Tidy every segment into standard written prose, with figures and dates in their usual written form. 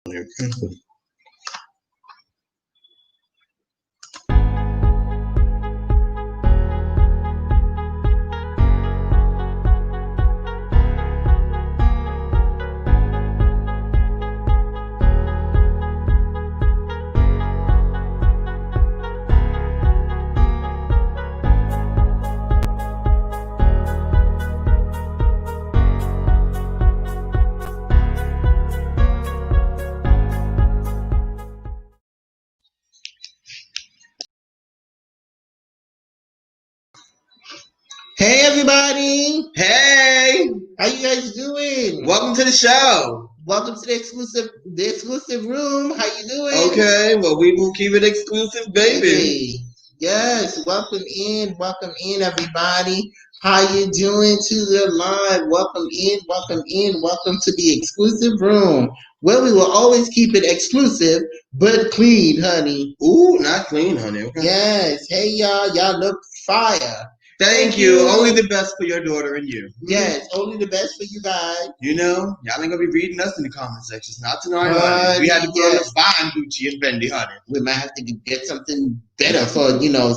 Hey everybody! Hey! How you guys doing? Welcome to the show. Welcome to the exclusive room. How you doing? Okay, well we will keep it exclusive, baby. Yes, welcome in everybody. How you doing to the live? Welcome to the exclusive room. Where we will always keep it exclusive, but clean, honey. Ooh, not clean, honey. Okay. Yes. Hey y'all look fire. Thank you. Only the best for your daughter and you. Yes, only the best for you guys. You know, y'all ain't gonna be reading us in the comment sections. Not tonight, honey. We had to put on the fine Gucci and Fendi, honey. We might have to get something better for,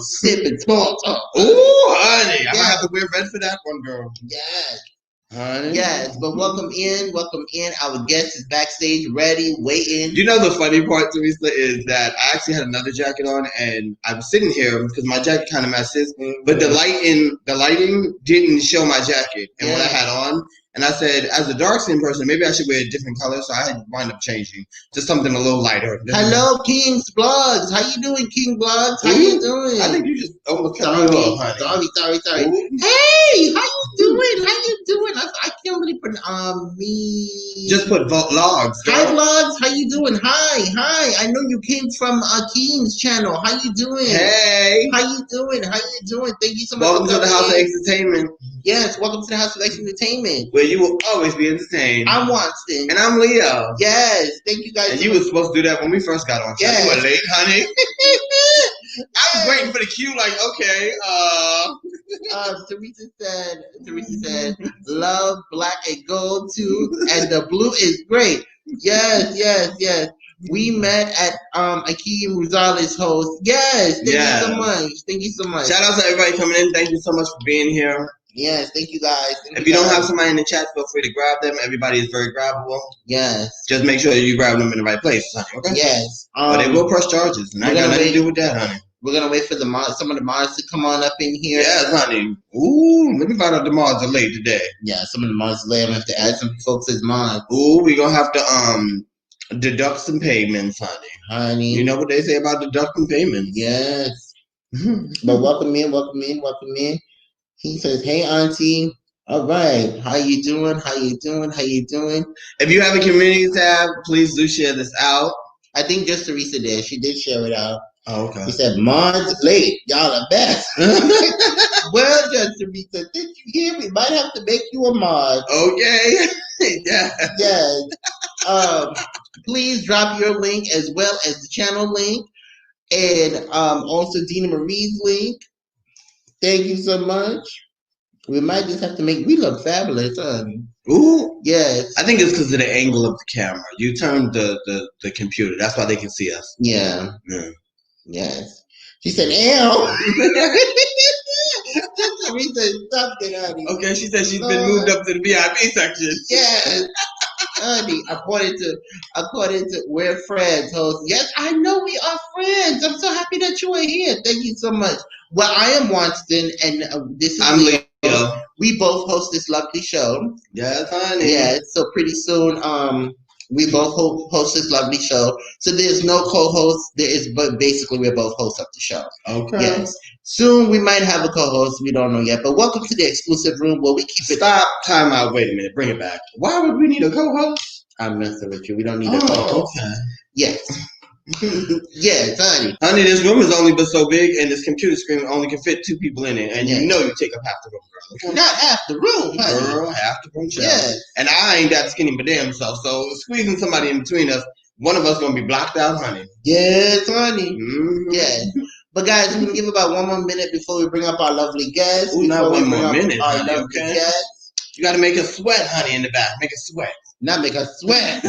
sip and small talk. Ooh, honey. I might have to wear red for that one, girl. Yes. Honey. Yes, but welcome in. Our guest is backstage, ready, waiting. You know the funny part, Teresa, is that I actually had another jacket on, and I was sitting here because my jacket kind of matches, but the lighting didn't show my jacket and what I had on. And I said, as a dark skinned person, maybe I should wear a different color. So I had to wind up changing to something a little lighter. Hello, King's Blogs. How you doing, King Blogs? How you doing? I think you just almost cut me off, honey. Sorry. Hey, how you doing? I can't really put me. Just put vlogs. Hi, Vlogs. How you doing? Hi. I know you came from King's channel. How you doing? Hey. How you doing? Thank you so much. Welcome to the House of Entertainment. Yes, welcome to the House of Entertainment. Where you will always be entertained. I'm Watson. And I'm Leo. Yes, thank you guys. And you were supposed to do that when we first got on. Yes. You were late, honey. I was waiting for the cue, like, okay, Teresa said, love black and gold too, and the blue is great. Yes. We met at Akeem Rosales' host. Yes, thank you so much. Shout out to everybody coming in. Thank you so much for being here. Yes, thank you guys. If you don't have somebody in the chat, feel free to grab them. Everybody is very grabbable. Yes. Just make sure you grab them in the right place, honey. Okay. Yes. But they will press charges, and I got nothing to do with that, honey. We're gonna wait for some of the mods to come on up in here. Yes, honey. Ooh, let me find out the mods are late today. Yeah, some of the mods are late. I'm gonna have to add some folks as mods. Ooh, we gonna have to deduct some payments, honey. You know what they say about deducting payments? Yes. But welcome in. He says, "Hey, Auntie. All right. How you doing? If you have a community tab, please do share this out. I think just Teresa did. She did share it out. Oh, okay. He said, mods late. Y'all are best. Well, just Teresa, did you hear? We might have to make you a mod. Okay. Yes. Please drop your link as well as the channel link and also Dina Marie's link. Thank you so much. We might just have to we look fabulous, honey. Ooh. Yes. I think it's because of the angle of the camera. You turned the computer. That's why they can see us. Yeah. Yes. She said, ew. Teresa, stop that, honey. Okay, she said she's been moved up to the VIP section. Yes. Honey, according to we're friends, host. Yes, I know we are friends. I'm so happy that you are here. Thank you so much. Well, I am Watson, and this is Leo. We both host this lovely show. Yes, honey. Yeah, so pretty soon, we both host this lovely show. So there's no co-host. But basically we're both hosts of the show. Okay. Yes. Soon we might have a co-host. We don't know yet. But welcome to the exclusive room where we keep it. Stop. Time out. Wait a minute. Bring it back. Why would we need a co-host? I'm messing with you. We don't need a co-host. Okay. Yes. Yes, honey. Honey, this room is only but so big, and this computer screen only can fit 2 people in it, and you know you take up half the room, girl. Okay? Not half the room, honey. Girl, half the room. Yes. And I ain't that skinny but damn self, so squeezing somebody in between us, one of us gonna be blocked out, honey. Yes, honey. Mm-hmm. Yes. But guys, we're gonna give about 1 more minute before we bring up our lovely guests. Ooh, not 1 more minute, our honey, lovely okay? guests. You gotta make us sweat, honey, in the back. Make us sweat. Not make us sweat.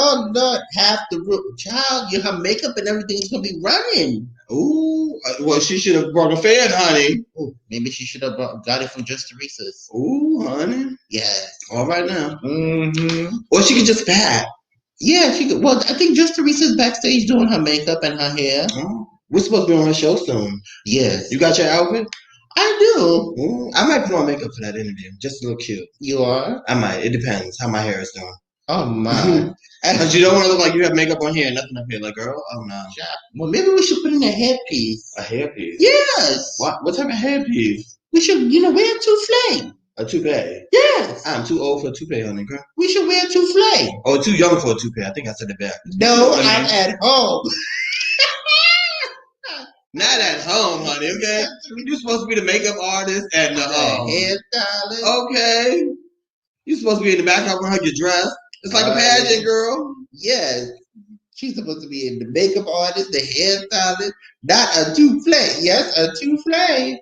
Oh Lord, half the room, child. Her makeup and everything is gonna be running. Ooh, well, she should have brought a fan, honey. Ooh, maybe she should have got it from Just Teresa's. Ooh, honey. Yes. All right now. Mm-hmm. Or she could just pat. Yeah, she could. Well, I think Just Teresa's backstage doing her makeup and her hair. Oh, we're supposed to be on her show soon. Yes. You got your outfit? I do. Ooh, I might put on makeup for that interview, just to look cute. You are? I might. It depends how my hair is doing. Oh my! Because you don't want to look like you have makeup on here and nothing up here. Like, girl, oh no. Well, maybe we should put in a headpiece. A hairpiece? Yes. What type of hairpiece? We should, wear a toupee. A toupee? Yes. I'm too old for a toupee, honey, girl. We should wear a toupee. Oh, too young for a toupee. I think I said it back. No, I'm at home. Not at home, honey, okay? You're supposed to be the makeup artist and the hairstylist. Okay. You're supposed to be in the background with her, your dress. It's like a pageant, girl. Yes. She's supposed to be in the makeup artist, the hairstylist, not a toupee. Yes, a toupee.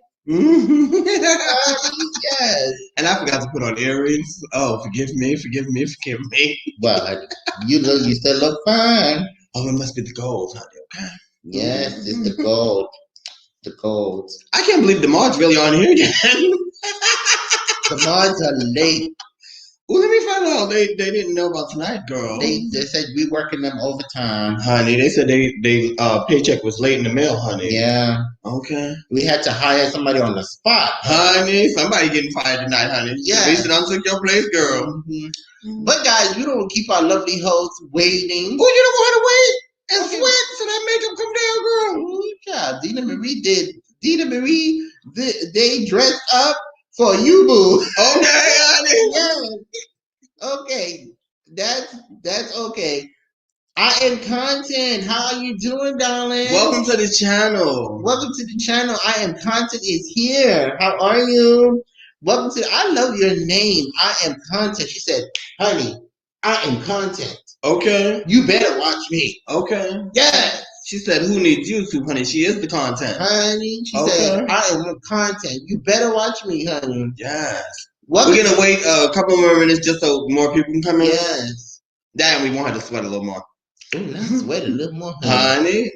Yes. And I forgot to put on earrings. Oh, forgive me. But you still look fine. Oh, it must be the gold, honey, okay? Yes, it's the gold. The gold. I can't believe the Mards really aren't here yet. The Mards are late. Well, let me find out. They didn't know about tonight, girl. They said we working them overtime. Honey, they said they paycheck was late in the mail, honey. Yeah. Okay. We had to hire somebody on the spot. Honey, somebody getting fired tonight, honey. Yeah. They said I took your place, girl. Mm-hmm. But guys, we don't keep our lovely hosts waiting. Oh, you don't want to wait and sweat so that makeup come down, girl. Ooh, child. Dina Marie, they dressed up for you, boo. Okay, honey. Yes. Okay. That's okay. I am Content. How are you doing, darling? Welcome to the channel. Welcome to the channel. I am Content is here. How are you? Welcome to. I love your name. I am Content. She said, "Honey, I am Content. Okay. You better watch me." Okay. Yes. She said, "Who needs YouTube, honey? She is the content." Honey, she said, "I am Content. You better watch me, honey." Yes. We're gonna wait a couple more minutes just so more people can come in. Yes. Damn, we want her to sweat a little more. Oh, let's sweat a little more, honey.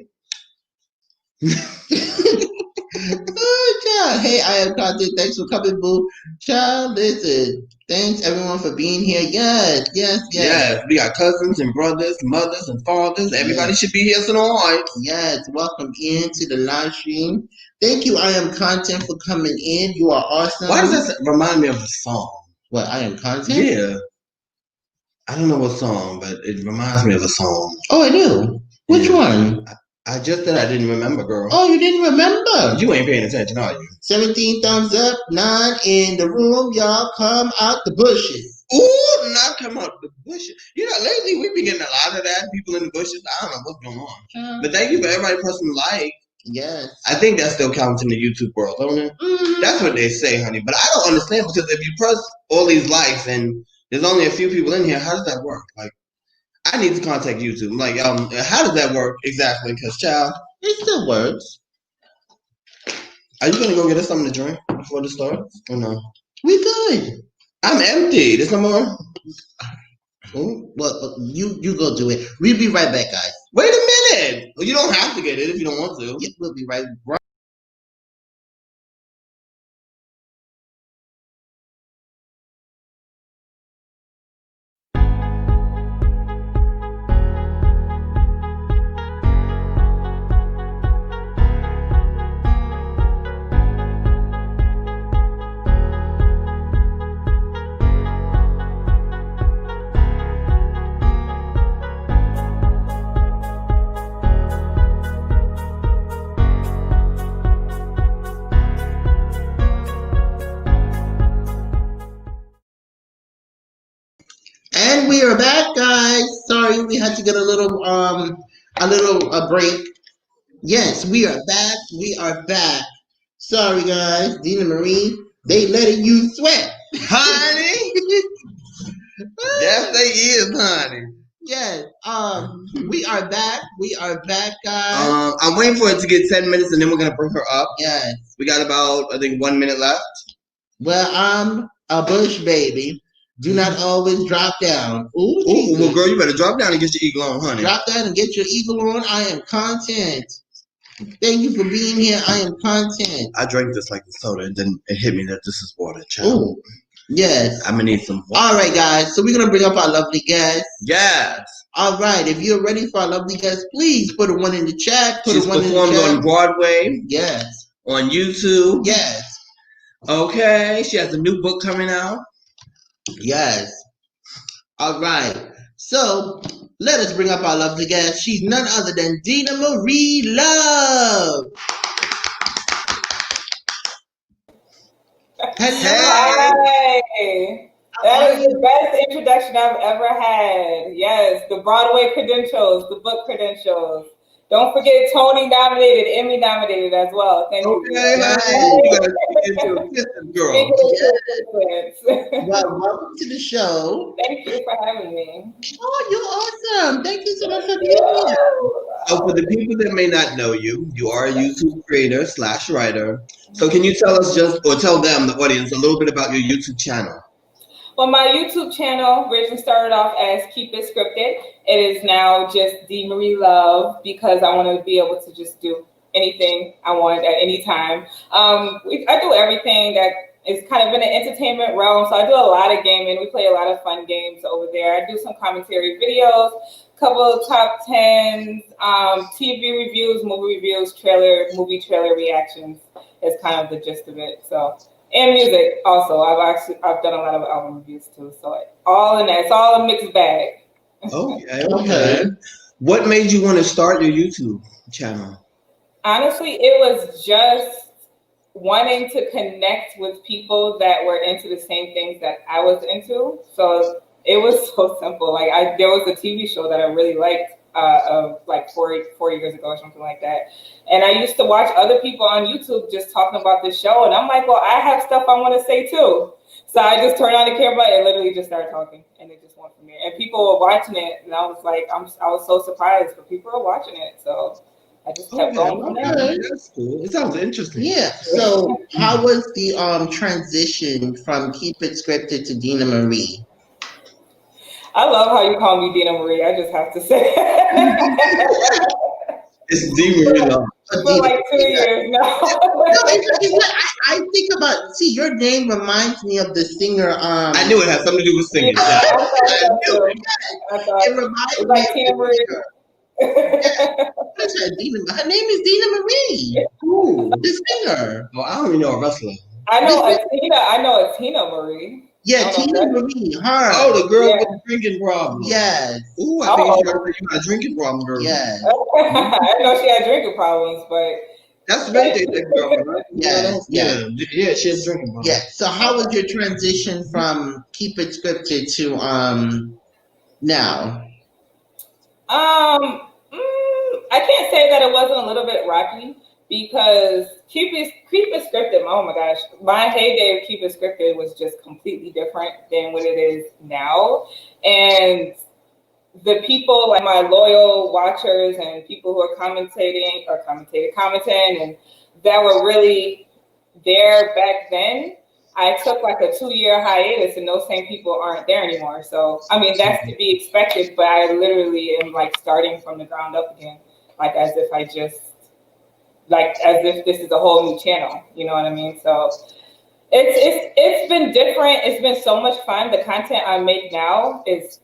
Oh, child. Hey, I am Content. Thanks for coming, boo. Child, listen. Thanks, everyone, for being here. Yes. We got cousins and brothers, mothers and fathers. Everybody should be here tonight. Yes. Welcome into the live stream. Thank you, I am Content, for coming in. You are awesome. Why does that remind me of a song? What, I am Content? Yeah. I don't know what song, but it reminds me of a song. Oh, I do? Which one? I just said I didn't remember, girl. Oh, you didn't remember? You ain't paying attention, are you? 17 thumbs up, 9 in the room. Y'all come out the bushes. Ooh, not come out the bushes. You know, lately we've been getting a lot of that. People in the bushes. I don't know what's going on. But thank you for everybody pressing like. Yes. I think that still counts in the YouTube world, don't it? Mm-hmm. That's what they say, honey. But I don't understand, because if you press all these likes and there's only a few people in here, how does that work? Like, I need to contact YouTube. Like, how does that work exactly? Because, child, it still works. Are you gonna go get us something to drink before this starts, or no? We good. I'm empty. There's no more. Oh, well, you go do it. We'll be right back, guys. Wait a minute. Well, you don't have to get it if you don't want to. Yeah, we'll be right. And we are back, guys. Sorry, we had to get a little break. Yes, we are back. We are back. Sorry, guys. Dina Marie, they letting you sweat, honey. Yes, they is, honey. Yes. We are back. We are back, guys. I'm waiting for it to get 10 minutes, and then we're gonna bring her up. Yes. We got about, I think, 1 minute left. Well, I'm a bush baby. Do not always drop down. Ooh, well, girl, you better drop down and get your eagle on, honey. Drop down and get your eagle on. I am content. Thank you for being here. I am content. I drank this like the soda, and then it hit me that this is water, child. Ooh, yes. I'm gonna need some water. All right, guys. So we're gonna bring up our lovely guest. Yes. All right. If you're ready for our lovely guest, please put a 1 in the chat. She's performed on Broadway. Yes. On YouTube. Yes. Okay. She has a new book coming out. Yes. All right. So let us bring up our lovely guest. She's none other than Demarieluv. Hi. That is the best introduction I've ever had. Yes, the Broadway credentials, the book credentials. Don't forget Tony nominated, Emmy nominated as well. Thank you. Okay, girl. Yes. Well, welcome to the show. Thank you for having me. Oh, you're awesome. Thank you so much for being here. So for the people that may not know you, you are a YouTube creator / writer. So can you tell us tell them, the audience, a little bit about your YouTube channel? Well, my YouTube channel originally started off as Keep It Scripted. It is now just Demarieluv because I want to be able to just do anything I want at any time. I do everything that is kind of in the entertainment realm. So I do a lot of gaming. We play a lot of fun games over there. I do some commentary videos, couple of top 10s, TV reviews, movie reviews, movie trailer reactions is kind of the gist of it. So. And music also. I've done a lot of album reviews too. So all in that. It's all a mixed bag. Okay. What made you want to start your YouTube channel? Honestly, it was just wanting to connect with people that were into the same things that I was into. So it was so simple. Like there was a TV show that I really liked of like 4 years ago or something like that. And I used to watch other people on YouTube just talking about this show. And I'm like, well, I have stuff I want to say too. So I just turned on the camera and literally just started talking. And it just went from there. And people were watching it. And I was like, I was so surprised, but people were watching it. So I just kept going from there. That's cool. It sounds interesting. Yeah. So how was the transition from Keep It Scripted to Dina Marie? I love how you call me Dina Marie. I just have to say it's Demarieluv. For like 2 years now. I think about, your name reminds me of the singer. I knew it had something to do with singing. Yeah, I thought it reminds me like Tina Marie. Her name is Dina Marie. Ooh, the singer. Well, I don't even know a wrestler. I know a Tina Marie. Yeah, Tina Marie. Her. Oh, the girl with the drinking problem. Yes. Ooh, I think you got a drinking problem, girl. Yes. I know she had drinking problems, but that's the birthday girl, right? Yeah, she has drinking problems. Yeah. So how was your transition from Keep It Scripted to now? I can't say that it wasn't a little bit rocky because Keep It Scripted. Oh my gosh, my heyday of Keep It Scripted was just completely different than what it is now, and the people, like my loyal watchers and people who are commenting, and that were really there back then, I took like a 2-year hiatus and those same people aren't there anymore. So, I mean, that's to be expected, but I literally am like starting from the ground up again, like as if this is a whole new channel, you know what I mean? So it's been different. It's been so much fun. The content I make now is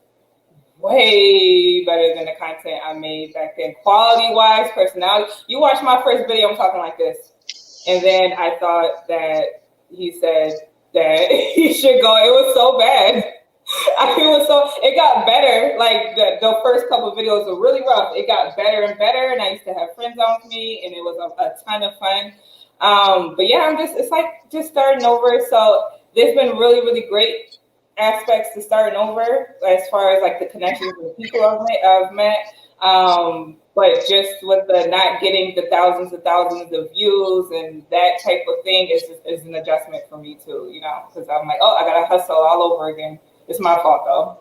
way better than the content I made back then. Quality-wise, personality. You watch my first video, I'm talking like this. And then I thought that he said that he should go. It was so bad. It got better. Like the first couple of videos were really rough. It got better and better. And I used to have friends on with me and it was a ton of fun. But yeah, it's like just starting over. So there's been really, really great aspects to starting over as far as like the connections with the people I've met. But just with the not getting the thousands and thousands of views and that type of thing is an adjustment for me too, you know, because I'm like, oh, I gotta hustle all over again. It's my fault though.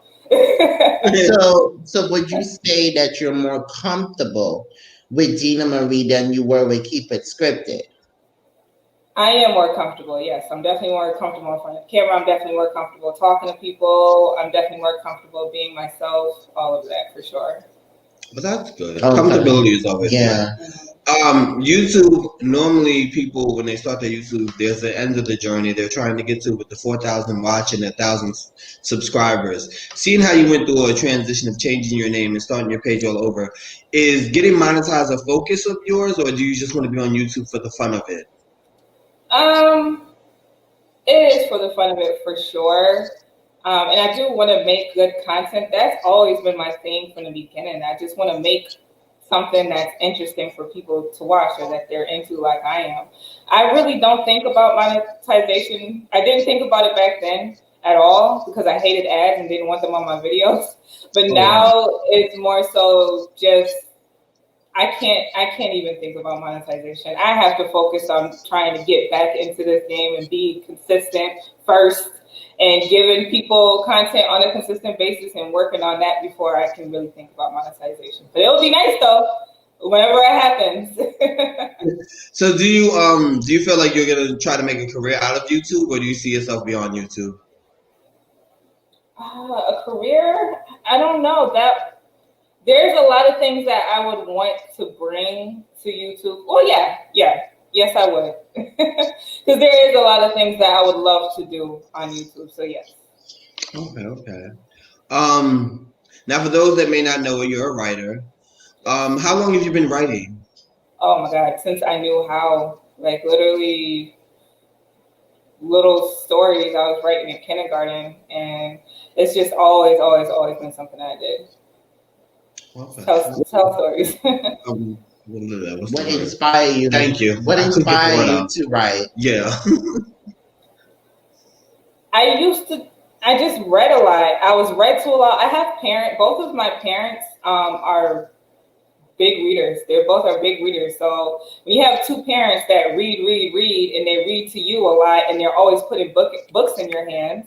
So would you say that you're more comfortable with Dina Marie than you were with Keep It Scripted? I am more comfortable. Yes, I'm definitely more comfortable in front of the camera. I'm definitely more comfortable talking to people. I'm definitely more comfortable being myself. All of that for sure. But that's good. Okay. Comfortability is always Yeah. good. YouTube, normally people, when they start their YouTube, there's the end of the journey they're trying to get to with the 4,000 watch and 1,000 subscribers. Seeing how you went through a transition of changing your name and starting your page all over, is getting monetized a focus of yours, or do you just want to be on YouTube for the fun of it? It is for the fun of it for sure. And I do want to make good content. That's always been my thing from the beginning. I just want to make something that's interesting for people to watch or that they're into like I am. I really don't think about monetization. I didn't think about it back then at all because I hated ads and didn't want them on my videos. But now it's more so just I can't even think about monetization. I have to focus on trying to get back into this game and be consistent first and giving people content on a consistent basis and working on that before I can really think about monetization. But it'll be nice though, whenever it happens. So do you feel like you're gonna try to make a career out of YouTube, or do you see yourself beyond YouTube? A career? I don't know. There's a lot of things that I would want to bring to YouTube. Oh yes, I would, because there is a lot of things that I would love to do on YouTube. So yes. Okay. Now for those that may not know, you're a writer. How long have you been writing? Oh my God, since I knew how, like literally little stories I was writing in kindergarten, and it's just always been something I did. Okay. Tell stories. What inspired you? Thank you. What inspired you to write? Yeah. I just read a lot. I was read to a lot. I have both of my parents are big readers. They both are big readers. So when you have two parents that read, and they read to you a lot, and they're always putting books in your hands,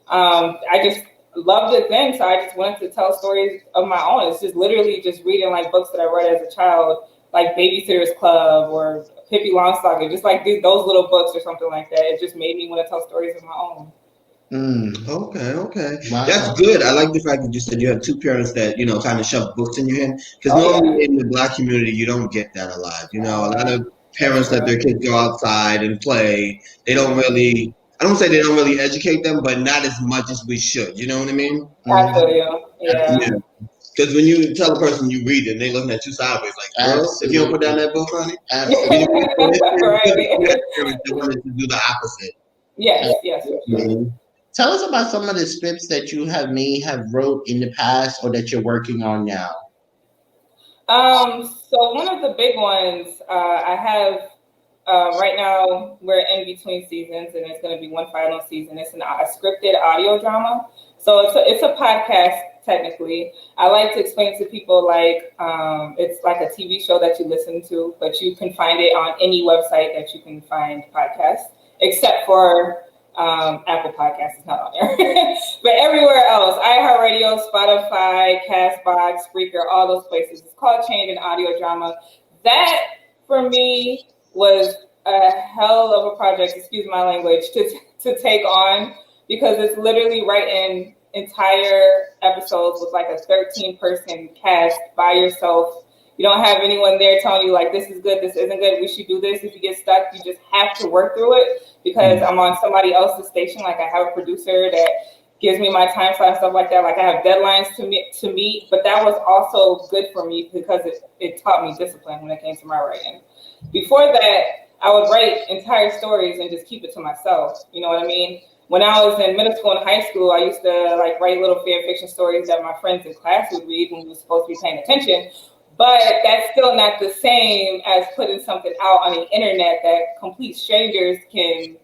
I just loved it then. So I just wanted to tell stories of my own. It's just literally just reading like books that I read as a child, like Babysitter's Club or Pippi Longstocking, just like those little books or something like that. It just made me want to tell stories of my own. Okay. Wow. That's good. I like the fact that you said you have two parents that, kind of shove books in your hand. Because normally in the Black community, you don't get that a lot. A lot of parents let their kids go outside and play. They don't really, I don't say they don't really educate them, but not as much as we should. You know what I mean? I feel you. Yeah. Because when you tell a person you read it, they looking at you sideways like, girl, if you don't put down that book, honey. Absolutely. They wanted to do the opposite. Yes. Mm-hmm. Tell us about some of the scripts that you have wrote in the past or that you're working on now. So one of the big ones I have right now, we're in between seasons, and it's going to be one final season. It's a scripted audio drama. So it's a podcast technically. I like to explain to people like it's like a TV show that you listen to, but you can find it on any website that you can find podcasts, except for Apple Podcasts is not on there. But everywhere else, iHeartRadio, Spotify, Castbox, Spreaker, all those places. It's called Chained in Audio Drama. That, for me, was a hell of a project, excuse my language, to take on, because it's literally writing entire episodes with like a 13-person cast by yourself. You don't have anyone there telling you like, this is good, this isn't good, we should do this. If you get stuck, you just have to work through it, because I'm on somebody else's station. Like I have a producer that gives me my time slot and stuff like that. Like I have deadlines to meet, but that was also good for me because it taught me discipline when it came to my writing. Before that, I would write entire stories and just keep it to myself. You know what I mean? When I was in middle school and high school, I used to like write little fan fiction stories that my friends in class would read when we were supposed to be paying attention. But that's still not the same as putting something out on the internet that complete strangers can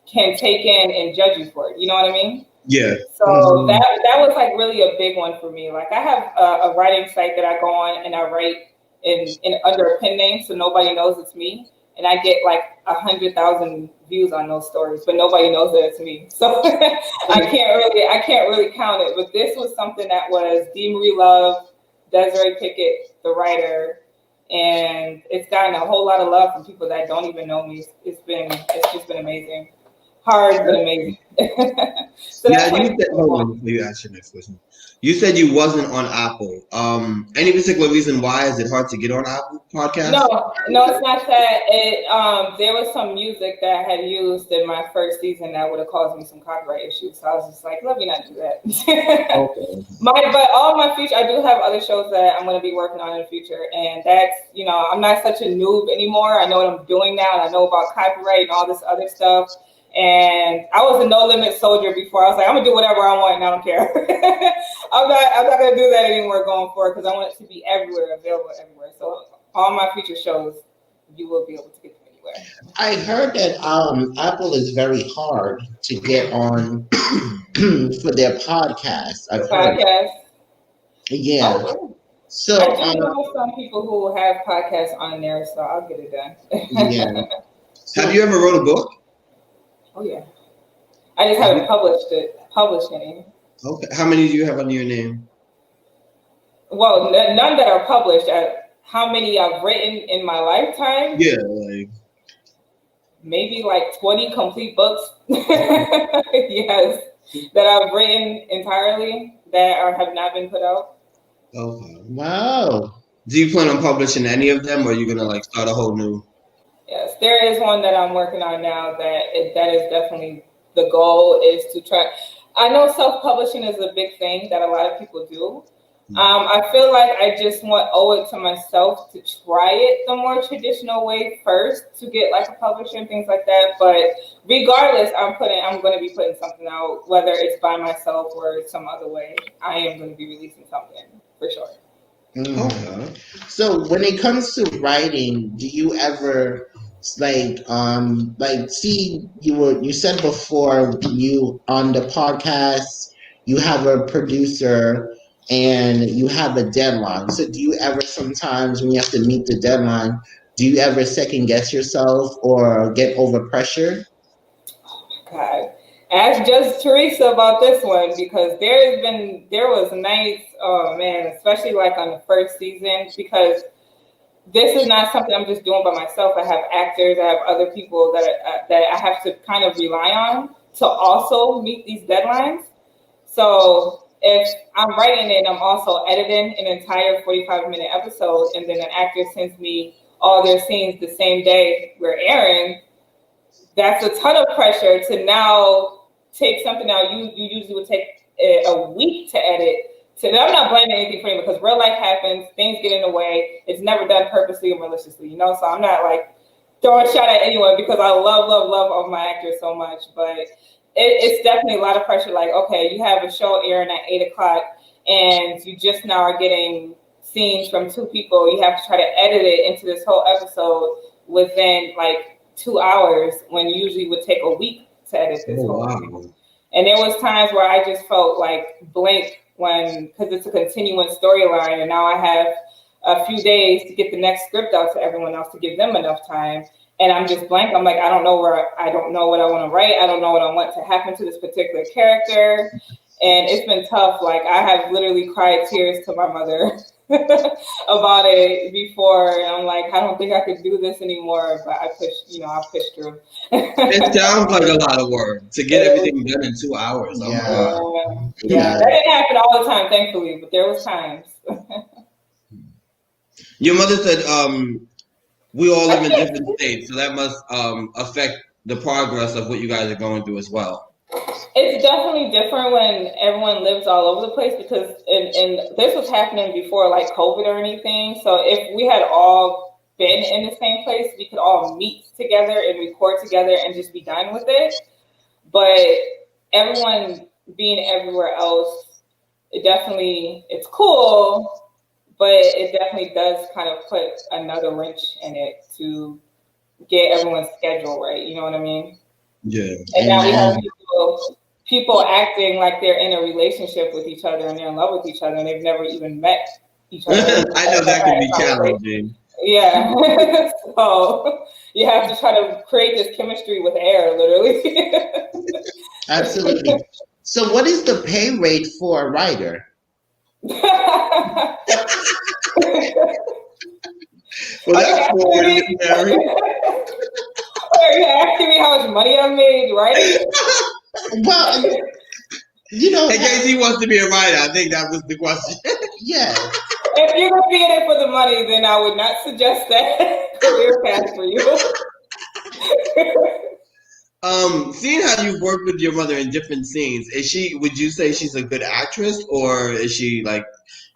take in and judge you for it. You know what I mean? Yeah. So that was like really a big one for me. Like I have a writing site that I go on and I write in under a pen name, so nobody knows it's me. And I get like 100,000 views on those stories, but nobody knows that it's me. So I can't really count it. But this was something that was Demarieluv, Desiree Pickett, the writer, and it's gotten a whole lot of love from people that don't even know me. It's just been amazing. Hard but amazing. So Yeah, that's you like said, hold on before you ask your next question. You said you wasn't on Apple. Any particular reason why? Is it hard to get on Apple Podcasts? No, it's not that. There was some music that I had used in my first season that would have caused me some copyright issues. So I was just like, let me not do that. Okay. But all my future, I do have other shows that I'm going to be working on in the future, and that's, I'm not such a noob anymore. I know what I'm doing now, and I know about copyright and all this other stuff. And I was a no limit soldier before. I was like, I'm gonna do whatever I want, and I don't care. I'm not gonna do that anymore going forward because I want it to be everywhere, available everywhere. So all my future shows, you will be able to get them anywhere. I heard that Apple is very hard to get on for their podcasts. I've heard. Podcast. Yeah. Oh, So I do know some people who have podcasts on there, so I'll get it done. yeah. Have you ever wrote a book? Oh yeah. I just haven't published any. Okay. How many do you have under your name? Well, none that are published. How many I've written in my lifetime? Yeah, like maybe like 20 complete books. Yes, that I've written entirely that have not been put out. okay. Wow. Do you plan on publishing any of them, or are you gonna like start a whole new? Yes, there is one that I'm working on now that is definitely the goal is to try. I know self-publishing is a big thing that a lot of people do. I feel like I just owe it to myself to try it the more traditional way first to get like a publisher and things like that. But regardless, I'm going to be putting something out, whether it's by myself or some other way. I am going to be releasing something for sure. Okay. So when it comes to writing, do you ever see you said before you on the podcast you have a producer and you have a deadline. So do you ever sometimes when you have to meet the deadline, do you ever second guess yourself or get over pressure? Oh my God. Ask Judge Teresa about this one because there was nights, oh man, especially like on the first season, because this is not something I'm just doing by myself. I have actors, I have other people that I have to kind of rely on to also meet these deadlines. So if I'm writing it, I'm also editing an entire 45-minute episode, and then an actor sends me all their scenes the same day we're airing. That's a ton of pressure to now take something out you usually would take a week to edit. So I'm not blaming anything for him because real life happens, things get in the way. It's never done purposely or maliciously, So I'm not like throwing a shot at anyone because I love all my actors so much. But it's definitely a lot of pressure. Like, okay, you have a show airing at 8:00 and you just now are getting scenes from two people. You have to try to edit it into this whole episode within like 2 hours when you usually would take a week to edit this whole thing. And there was times where I just felt like blank because it's a continuing storyline, and now I have a few days to get the next script out to everyone else to give them enough time. And I'm just blank. I'm like, I don't know what I want to write. I don't know what I want to happen to this particular character. And it's been tough. Like I have literally cried tears to my mother about it before. And I'm like, I don't think I could do this anymore. But I pushed through. It sounds like a lot of work to get everything done in 2 hours. Yeah. That didn't happen all the time, thankfully, but there was times. Your mother said, we all live in different states, so that must affect the progress of what you guys are going through as well. It's definitely different when everyone lives all over the place because and this was happening before like COVID or anything. So if we had all been in the same place, we could all meet together and record together and just be done with it. But everyone being everywhere else, it's cool. But it definitely does kind of put another wrench in it to get everyone's schedule right. You know what I mean? Yeah. And now we have people acting like they're in a relationship with each other and they're in love with each other and they've never even met each other. I know that can be challenging. Yeah. So you have to try to create this chemistry with air, literally. Absolutely. So what is the pay rate for a writer? Well, that's forward, Mary. Are you asking me how much money I made writing? Well, you know, In case he wants to be a writer, I think that was the question. yeah. If you're gonna be in it for the money, then I would not suggest that career path for you. Seeing how you've worked with your mother in different scenes, would you say she's a good actress, or is she like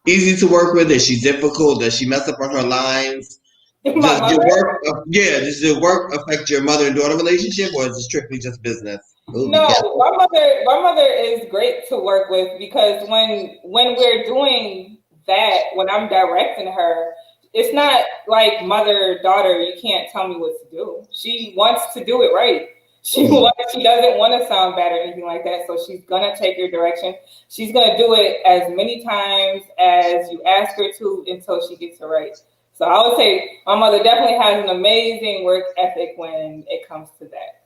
easy to work with? Is she difficult? Does she mess up on her lines? My Does your mother? work, does your work affect your mother and daughter relationship, or is it strictly just business? Ooh, No, my mother is great to work with because when we're doing that, when I'm directing her, it's not like mother daughter. You can't tell me what to do. She wants to do it right. She doesn't want to sound bad or anything like that. So she's gonna take your direction. She's gonna do it as many times as you ask her to until she gets it right. So I would say my mother definitely has an amazing work ethic when it comes to that.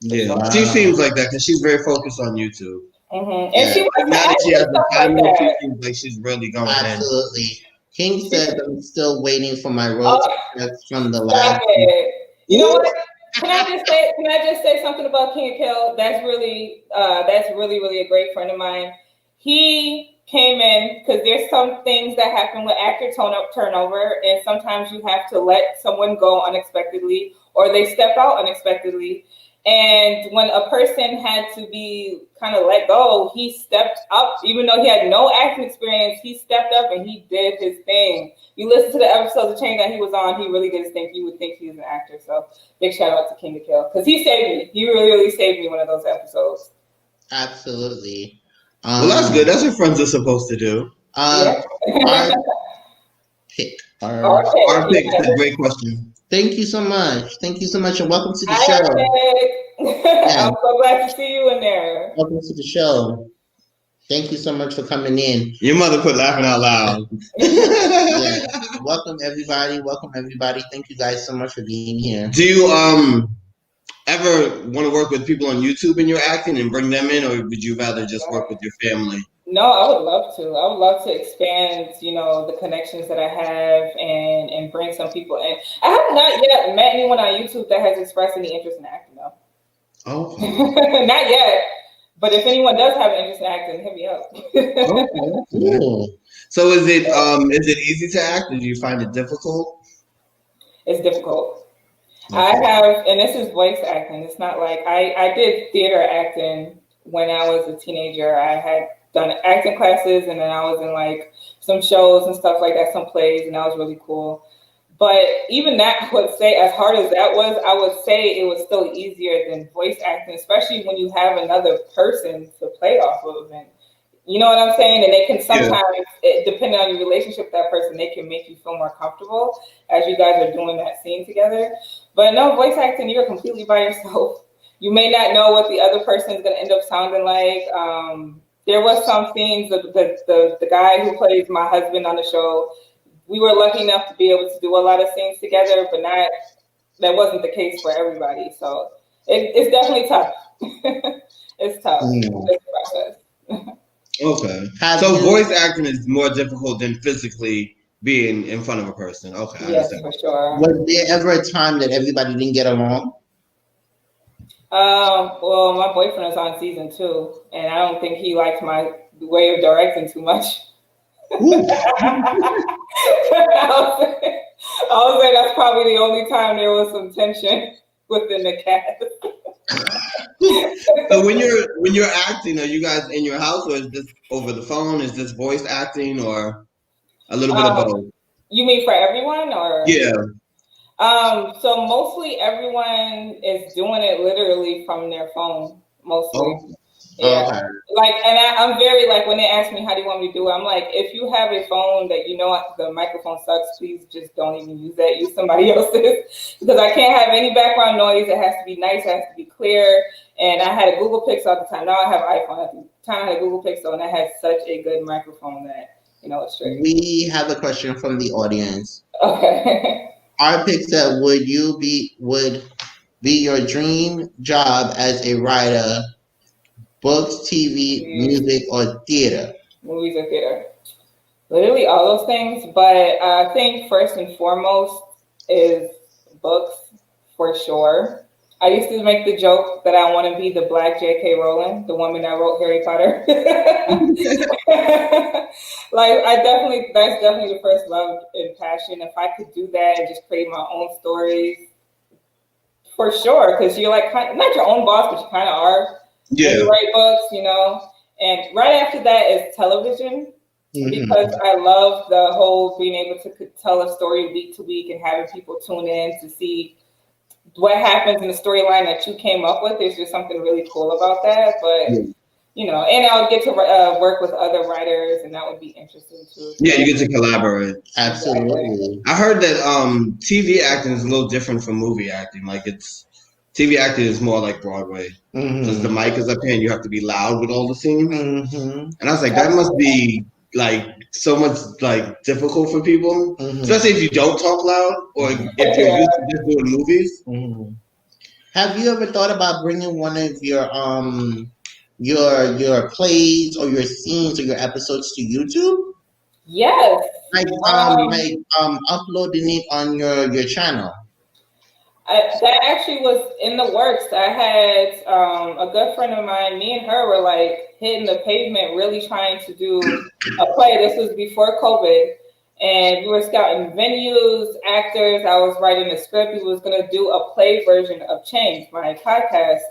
Yeah, Wow. she seems like that because she's very focused on YouTube. And Yeah. she wants to Now that act she has and the stuff like time, she that. seems like she's really going in. Absolutely. King said I'm still waiting for my road Oh, that's from the stop last. it. You know what? Can I just say something about King Kill? That's really really a great friend of mine. He came in because there's some things that happen with actor turnover, and sometimes you have to let someone go unexpectedly, or they step out unexpectedly. And when a person had to be kind of let go, he stepped up, even though he had no acting experience. He stepped up and he did his thing. You listen to the episodes of Chain that he was on, he really did his thing. You would think he was an actor. So big shout out to King to Kill because he saved me. He really, really saved me one of those episodes. Absolutely. Well, that's good. That's what friends are supposed to do. Yeah. Our pick is a great question. Thank you so much. Thank you so much, and welcome to the Hi, show. I'm so glad to see you in there. Welcome to the show. Thank you so much for coming in. Your mother quit laughing out loud. Yeah. Welcome everybody. Welcome everybody. Thank you guys so much for being here. Do you ever want to work with people on YouTube in your acting and bring them in, or would you rather just work with your family? No, I would love to. I would love to expand, the connections that I have and bring some people in. I have not yet met anyone on YouTube that has expressed any interest in acting, though. Oh, Not yet. But if anyone does have an interest in acting, hit me up. okay. Cool. So is it easy to act, or do you find it difficult? It's difficult. Okay. I have, and this is voice acting. It's not like I did theater acting when I was a teenager. I had done acting classes, and then I was in like some shows and stuff like that, some plays, and that was really cool. But even that, I would say, as hard as that was, I would say it was still easier than voice acting, especially when you have another person to play off of. And you know what I'm saying? And they can sometimes, depending on your relationship with that person, they can make you feel more comfortable as you guys are doing that scene together. But no, voice acting, you're completely by yourself. You may not know what the other person is going to end up sounding like. There was some scenes, the guy who plays my husband on the show, we were lucky enough to be able to do a lot of scenes together, but that wasn't the case for everybody. So it's definitely tough. It's tough. It's a process. Okay. So voice acting is more difficult than physically being in front of a person. Okay. Yes, for sure. Was there ever a time that everybody didn't get along? Well, my boyfriend is on season 2, and I don't think he likes my way of directing too much. I'll say that's probably the only time there was some tension within the cast. So when you're acting, are you guys in your house, or is this over the phone? Is this voice acting, or a little bit of both? You mean for everyone, or? Yeah. So mostly everyone is doing it literally from their phone, mostly. Oh. Yeah. Okay. Like, and I'm very like, when they ask me, how do you want me to do it? I'm like, if you have a phone that you know the microphone sucks, please just don't even use that. Use somebody else's, because I can't have any background noise. It has to be nice. It has to be clear. And I had a Google Pixel at the time. Now I have an iPhone. At the time I had a Google Pixel, and I had such a good microphone that, it's straight. We have a question from the audience. Okay. Our pick said, would be your dream job as a writer, books, TV, music, or theater? Movies or theater. Literally all those things. But I think first and foremost, is books for sure. I used to make the joke that I want to be the Black J.K. Rowling, the woman that wrote Harry Potter. Like, that's definitely the first love and passion. If I could do that and just create my own stories, for sure, because you're like not your own boss, but you kind of are. Yeah. When you write books, you know. And right after that is television, because I love the whole being able to tell a story week to week and having people tune in to see what happens in the storyline that you came up with. There's just something really cool about that. But you know, and I'll get to work with other writers, and that would be interesting too. Yeah, you get to collaborate. Absolutely. I heard that TV acting is a little different from movie acting. Like TV acting is more like Broadway because the mic is up here and you have to be loud with all the scenes. And I was like, that must be like so much like difficult for people, especially if you don't talk loud or if you're used to just doing movies. Have you ever thought about bringing one of your plays or your scenes or your episodes to YouTube? Yes. Like uploading it on your channel. That actually was in the works. I had a good friend of mine, me and her were like hitting the pavement, really trying to do a play. This was before COVID. And we were scouting venues, actors. I was writing a script. We was going to do a play version of Change, my podcast.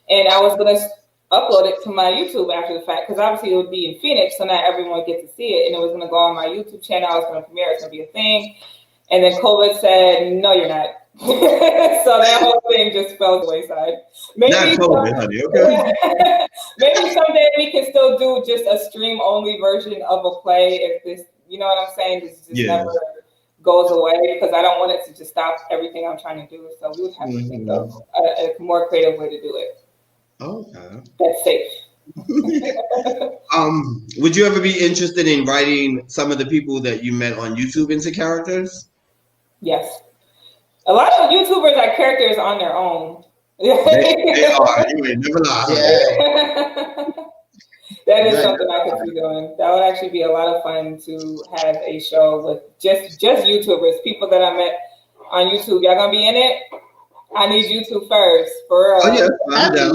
And I was going to upload it to my YouTube after the fact, because obviously it would be in Phoenix, so not everyone would get to see it. And it was going to go on my YouTube channel. I was going to premiere. It's going to be a thing. And then COVID said, no, you're not. So that whole thing just fell to the wayside. Maybe not COVID, honey. Okay. Maybe someday we can still do just a stream-only version of a play if this, you know what I'm saying? This just never goes away, because I don't want it to just stop everything I'm trying to do. So we would have to think of a more creative way to do it. Okay. That's safe. Would you ever be interested in writing some of the people that you met on YouTube into characters? Yes. A lot of YouTubers are characters on their own. They are. You ain't never lie. Yeah. That is something I could see doing. That would actually be a lot of fun to have a show with just YouTubers, people that I met on YouTube. Y'all gonna be in it? I need you to first, for real. Oh yeah, I'm down.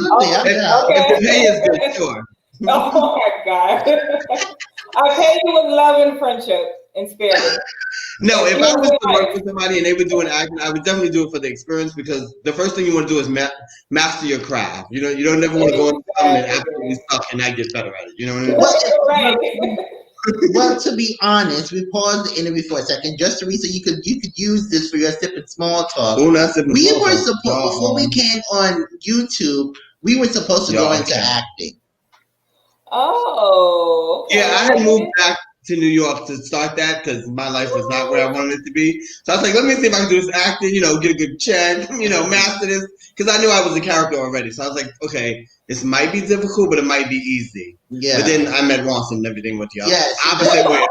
Okay. If the pay is good, sure. Oh my God. I pay you with love and friendship and spirit. No, if I was to work with somebody and they were doing acting, I would definitely do it for the experience, because the first thing you want to do is master your craft. You know, you don't ever want to go into something and absolutely suck and not get better at it. You know what I mean? Well, to be honest, we paused the interview for a second just to read so you could use this for your sipping small talk. Oh, not sipping we small were talk. supposed before we came on YouTube, we were supposed to go into acting. Oh. Okay. Yeah, I had moved back to New York to start that because my life was not where I wanted it to be. So I was like, let me see if I can do this acting, you know, get a good check, you know, master this. Because I knew I was a character already. So I was like, okay, this might be difficult, but it might be easy. Yeah. But then I met Ronson and everything went the opposite way.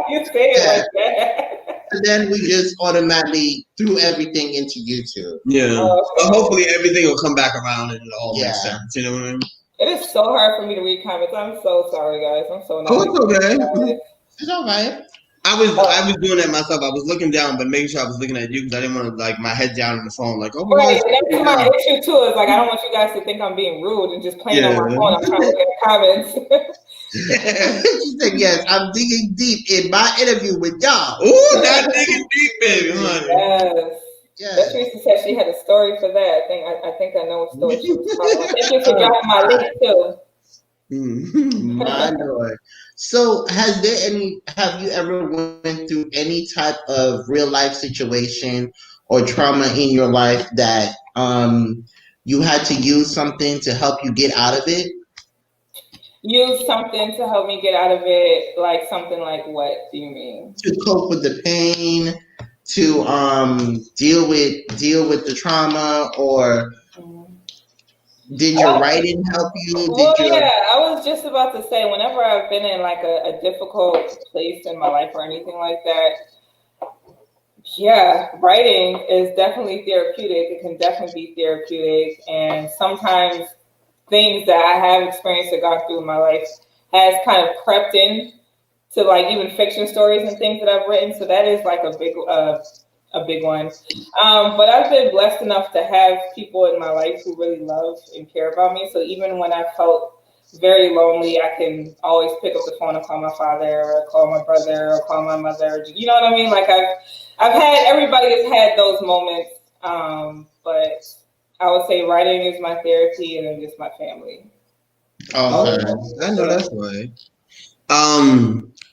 You say it like that. And then we just automatically threw everything into YouTube. Yeah. So hopefully everything will come back around and it'll all make sense. You know what I mean? It is so hard for me to read comments. I'm so sorry, guys. I'm so Oh, it's okay. It's all right. I was doing that myself. I was looking down, but making sure I was looking at you because I didn't want to like my head down on the phone. Like, oh my God. That's my issue too. Is like I don't want you guys to think I'm being rude and just playing on my phone. I'm trying to look at comments. She said, "Yes, I'm digging deep in my interview with y'all." Ooh, not digging deep, baby. Honey. Yes. Teresa said she had a story for that. I think I know what story she was talking about. Thank you for dropping my link too. My Lord. So have you ever went through any type of real life situation or trauma in your life that you had to use something to help you get out of it? Use something to help me get out of it, like something like what do you mean? To cope with the pain, to deal with the trauma, or did your writing help you? I was just about to say, whenever I've been in like a difficult place in my life or anything like that, writing is definitely therapeutic. It can definitely be therapeutic, and sometimes things that I have experienced or gone through in my life has kind of crept in to like even fiction stories and things that I've written. So that is like a a big one. But I've been blessed enough to have people in my life who really love and care about me. So even when I felt very lonely, I can always pick up the phone and call my father or call my brother or call my mother. You know what I mean? Like everybody has had those moments. But I would say writing is my therapy and then just my family. Oh, I know that's right.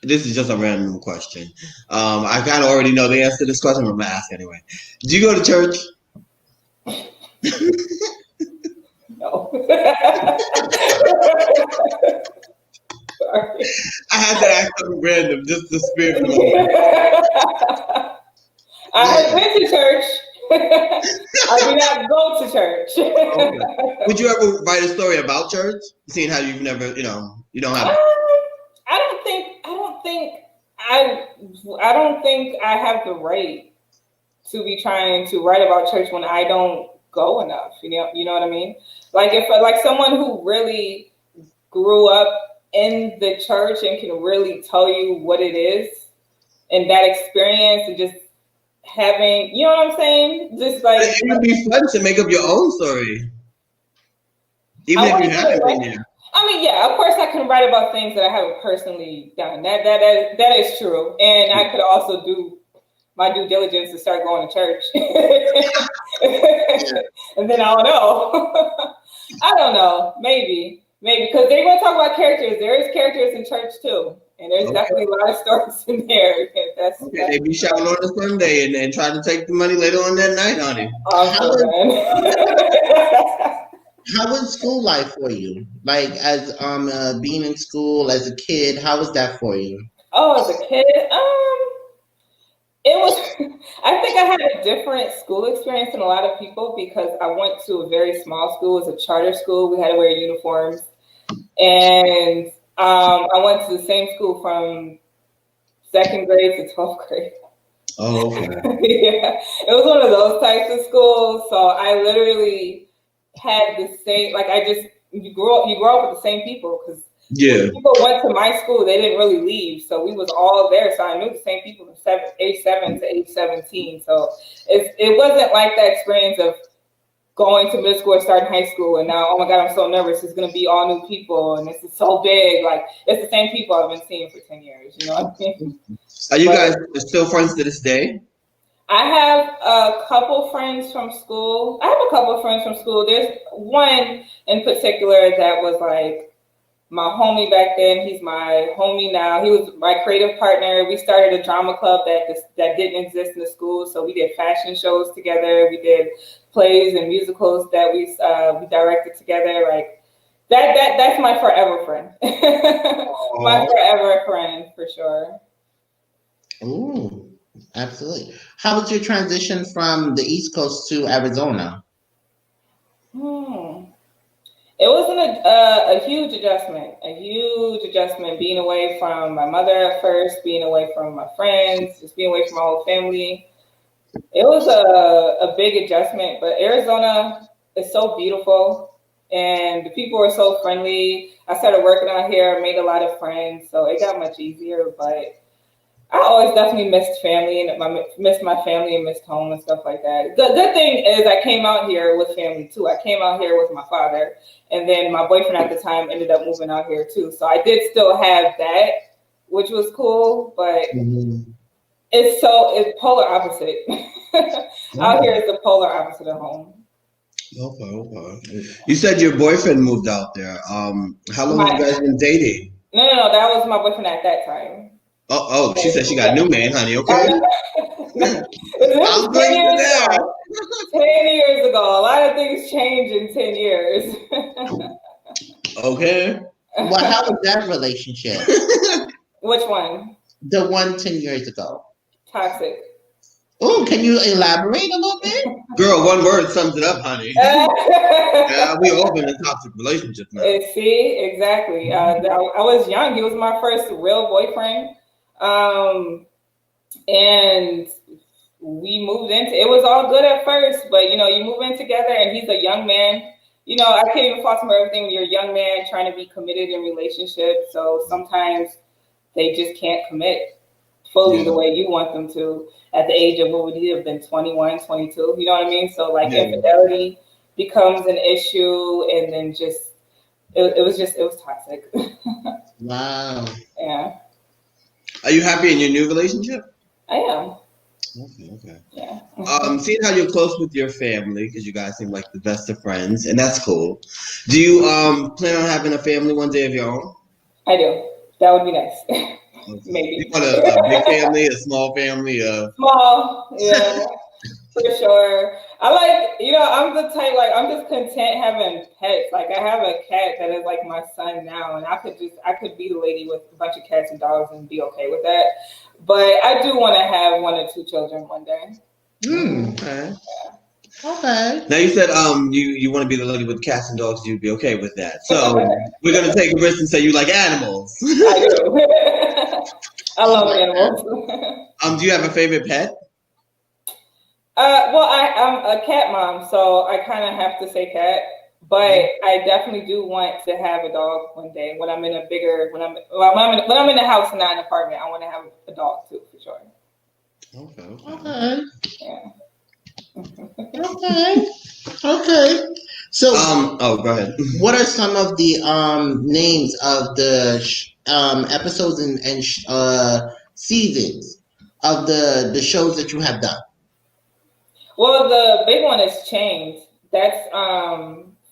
This is just a random question. I kind of already know the answer to this question, but I'm gonna ask anyway. Do you go to church? No. Sorry. I had to ask something random, just the spirit of the moment. I have been to church. I do not go to church. Okay. Would you ever write a story about church? Seeing how you've never, you don't have. I don't think I have the right to be trying to write about church when I don't go enough. You know what I mean? Like if someone who really grew up in the church and can really tell you what it is and that experience and just having, you know what I'm saying? Just like it would be fun to make up your own story, even if you haven't been there. I mean, yeah, of course I can write about things that I haven't personally done. That is true, and I could also do my due diligence and start going to church, and then I don't know. I don't know, maybe because they're going to talk about characters. There is characters in church too. And there's definitely a lot of stories in there. That's they be shouting on a Sunday and then try to take the money later on that night, honey. How was school life for you? Like as being in school as a kid, how was that for you? Oh, as a kid, it was. I think I had a different school experience than a lot of people because I went to a very small school. It was a charter school. We had to wear uniforms, and I went to the same school from 2nd grade to 12th grade. Oh, okay. Yeah, it was one of those types of schools. So I literally had the same, like you grow up with the same people because when people went to my school, they didn't really leave. So we was all there. So I knew the same people from age 7 to age 17. So it wasn't like that experience of going to middle school or starting high school and now, oh my God, I'm so nervous. It's going to be all new people and this is so big. Like it's the same people I've been seeing for 10 years. You know what I mean? Are you guys still friends to this day? I have a couple friends from school. There's one in particular that was like my homie back then. He's my homie now. He was my creative partner. We started a drama club that didn't exist in the school. So we did fashion shows together. We did plays and musicals that we directed together. Like that's my forever friend. My forever friend for sure. Ooh, absolutely. How was your transition from the East Coast to Arizona? It wasn't a huge adjustment. Being away from my mother at first, being away from my friends, just being away from my whole family. It was a big adjustment, but Arizona is so beautiful and the people are so friendly. I started working out here, made a lot of friends, so it got much easier, but I always definitely missed family and missed my family and missed home and stuff like that. The good thing is I came out here with family too. I came out here with my father, and then my boyfriend at the time ended up moving out here too. So I did still have that, which was cool, but it's polar opposite. Out here is the polar opposite of home. Okay. You said your boyfriend moved out there. How long have you guys been dating? No, that was my boyfriend at that time. Oh, she said she got a new man, honey. Okay. I'll bring you there. 10 years ago. A lot of things change in 10 years. Okay. Well, how was that relationship? Which one? The one 10 years ago. Toxic. Oh, can you elaborate a little bit? Girl, one word sums it up, honey. Yeah, we all been in toxic relationships now. See, exactly. I was young. He was my first real boyfriend. And we moved into it. Was all good at first, but you move in together and he's a young man. I can't even fault him for everything when you're a young man trying to be committed in relationships. So sometimes they just can't commit fully the way you want them to at the age of what would you have been 21, 22, you know what I mean? So like infidelity becomes an issue, and then just it was toxic. Wow. Yeah. Are you happy in your new relationship? I am. Okay. Yeah. Seeing how you're close with your family, because you guys seem like the best of friends, and that's cool. Do you plan on having a family one day of your own? I do. That would be nice. Okay. Maybe. You want a big family, a small family? Small, yeah, for sure. I like, I'm the type, like, I'm just content having pets. Like, I have a cat that is like my son now, and I could be the lady with a bunch of cats and dogs and be okay with that. But I do want to have 1 or 2 children one day. Okay. Yeah. Okay. Now you said you want to be the lady with cats and dogs. You'd be okay with that. So we're gonna take a risk and say you like animals. I do. I love animals. Do you have a favorite pet? Well, I'm a cat mom, so I kind of have to say cat. But I definitely do want to have a dog one day when I'm in a bigger when I'm in a house and not an apartment. I want to have a dog too, for sure. Okay. Yeah. Okay. So, go ahead. What are some of the names of the episodes and seasons of the shows that you have done? Well, the big one is Chained. That's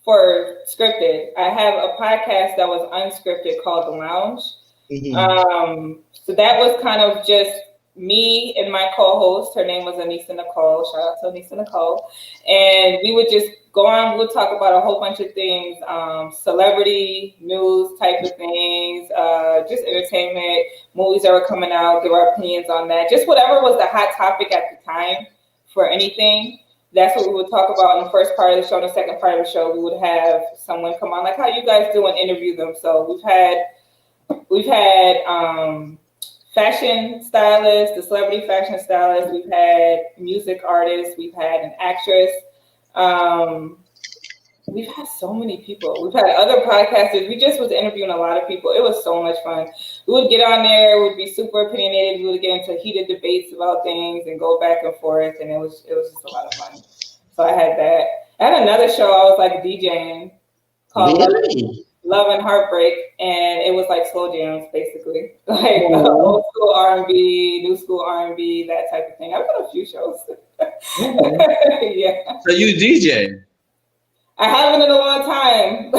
for scripted. I have a podcast that was unscripted called The Lounge. Mm-hmm. So that was kind of just me and my co-host. Her name was Anissa Nicole. Shout out to Anissa Nicole. And we would just go on. We'll talk about a whole bunch of things, celebrity news type of things, just entertainment, movies that were coming out, give our opinions on that. Just whatever was the hot topic at the time for anything. That's what we would talk about in the first part of the show. In the second part of the show, we would have someone come on, like how you guys do, and interview them. So we've had fashion stylists, the celebrity fashion stylist. We've had music artists. We've had an actress. We've had so many people. We've had other podcasters. We just was interviewing a lot of people. It was so much fun. We would get on there. We would be super opinionated. We would get into heated debates about things and go back and forth. And it was just a lot of fun. So I had that. I had another show I was like DJing called Love and Heartbreak, and it was like slow jams basically, like old school R&B, new school R&B, that type of thing. I've done a few shows. Yeah. So you DJ? I haven't in a long time.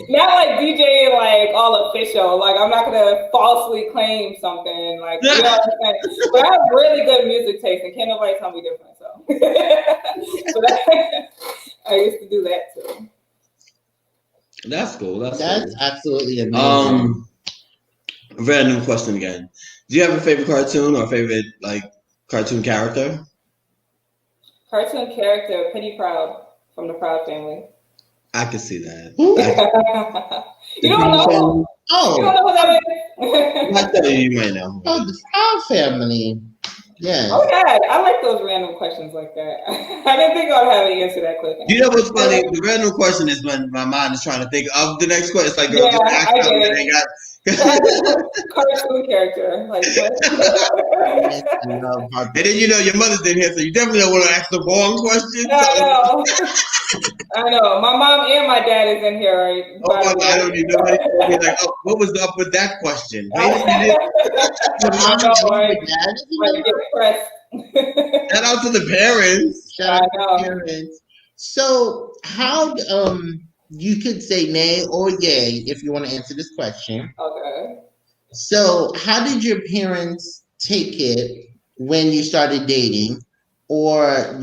Not like DJ, like all official. Like I'm not gonna falsely claim something. Like you know what I'm saying. But I have really good music taste, and can't nobody tell me different. So, I used to do that too. That's cool. That's cool. Absolutely amazing. Random question again. Do you have a favorite cartoon or favorite like cartoon character? Cartoon character, Penny Proud from the Proud Family. I can see that. You don't know? Oh, you don't know what that is? I tell you might know. Oh, the Proud Family. Yeah. Oh God, I like those random questions like that. I didn't think I'd have an answer that quick. You know what's funny? The random question is when my mind is trying to think of the next question. It's like, girl, yeah, I get it. Cartoon character, like and then your mother's in here, so you definitely don't want to ask the wrong question. I know. My mom and my dad is in here. Right? Oh my God, I don't even know. Like, what was up with that question? Wait a minute. Shout out to the parents. Shout out to the parents. So how you could say nay or yay if you want to answer this question. Okay. So how did your parents take it when you started dating, or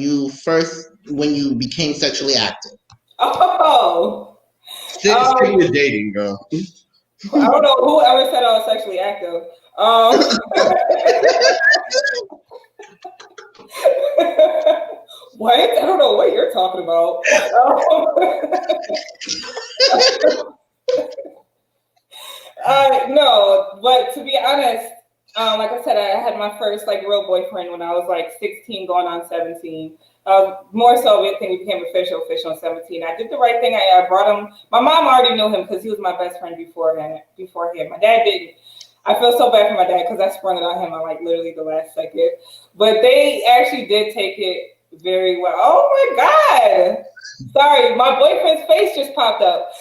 when you became sexually active? Oh. Stick with dating, girl. I don't know who ever said I was sexually active. What? I don't know what you're talking about. No, but to be honest, like I said, I had my first like real boyfriend when I was like 16, going on 17. More so, I think we became official in 17. I did the right thing. I brought him. My mom already knew him because he was my best friend beforehand. My dad didn't. I feel so bad for my dad because I sprung it on him on like literally the last second. But they actually did take it very well. Oh my God. Sorry, my boyfriend's face just popped up.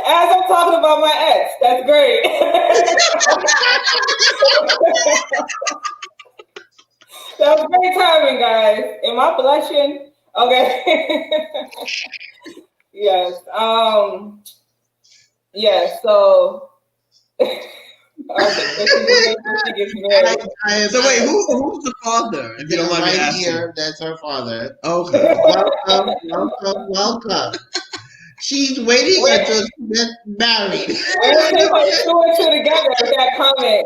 As I'm talking about my ex. That's great. That was great timing, guys. Am I blushing? Okay. Yes. Yeah, so okay, so she gets married. So wait, who's the father? If you don't mind me right asking. here, that's her father. Okay. Welcome. She's waiting until she gets married. We're going to put two and two together with that comment.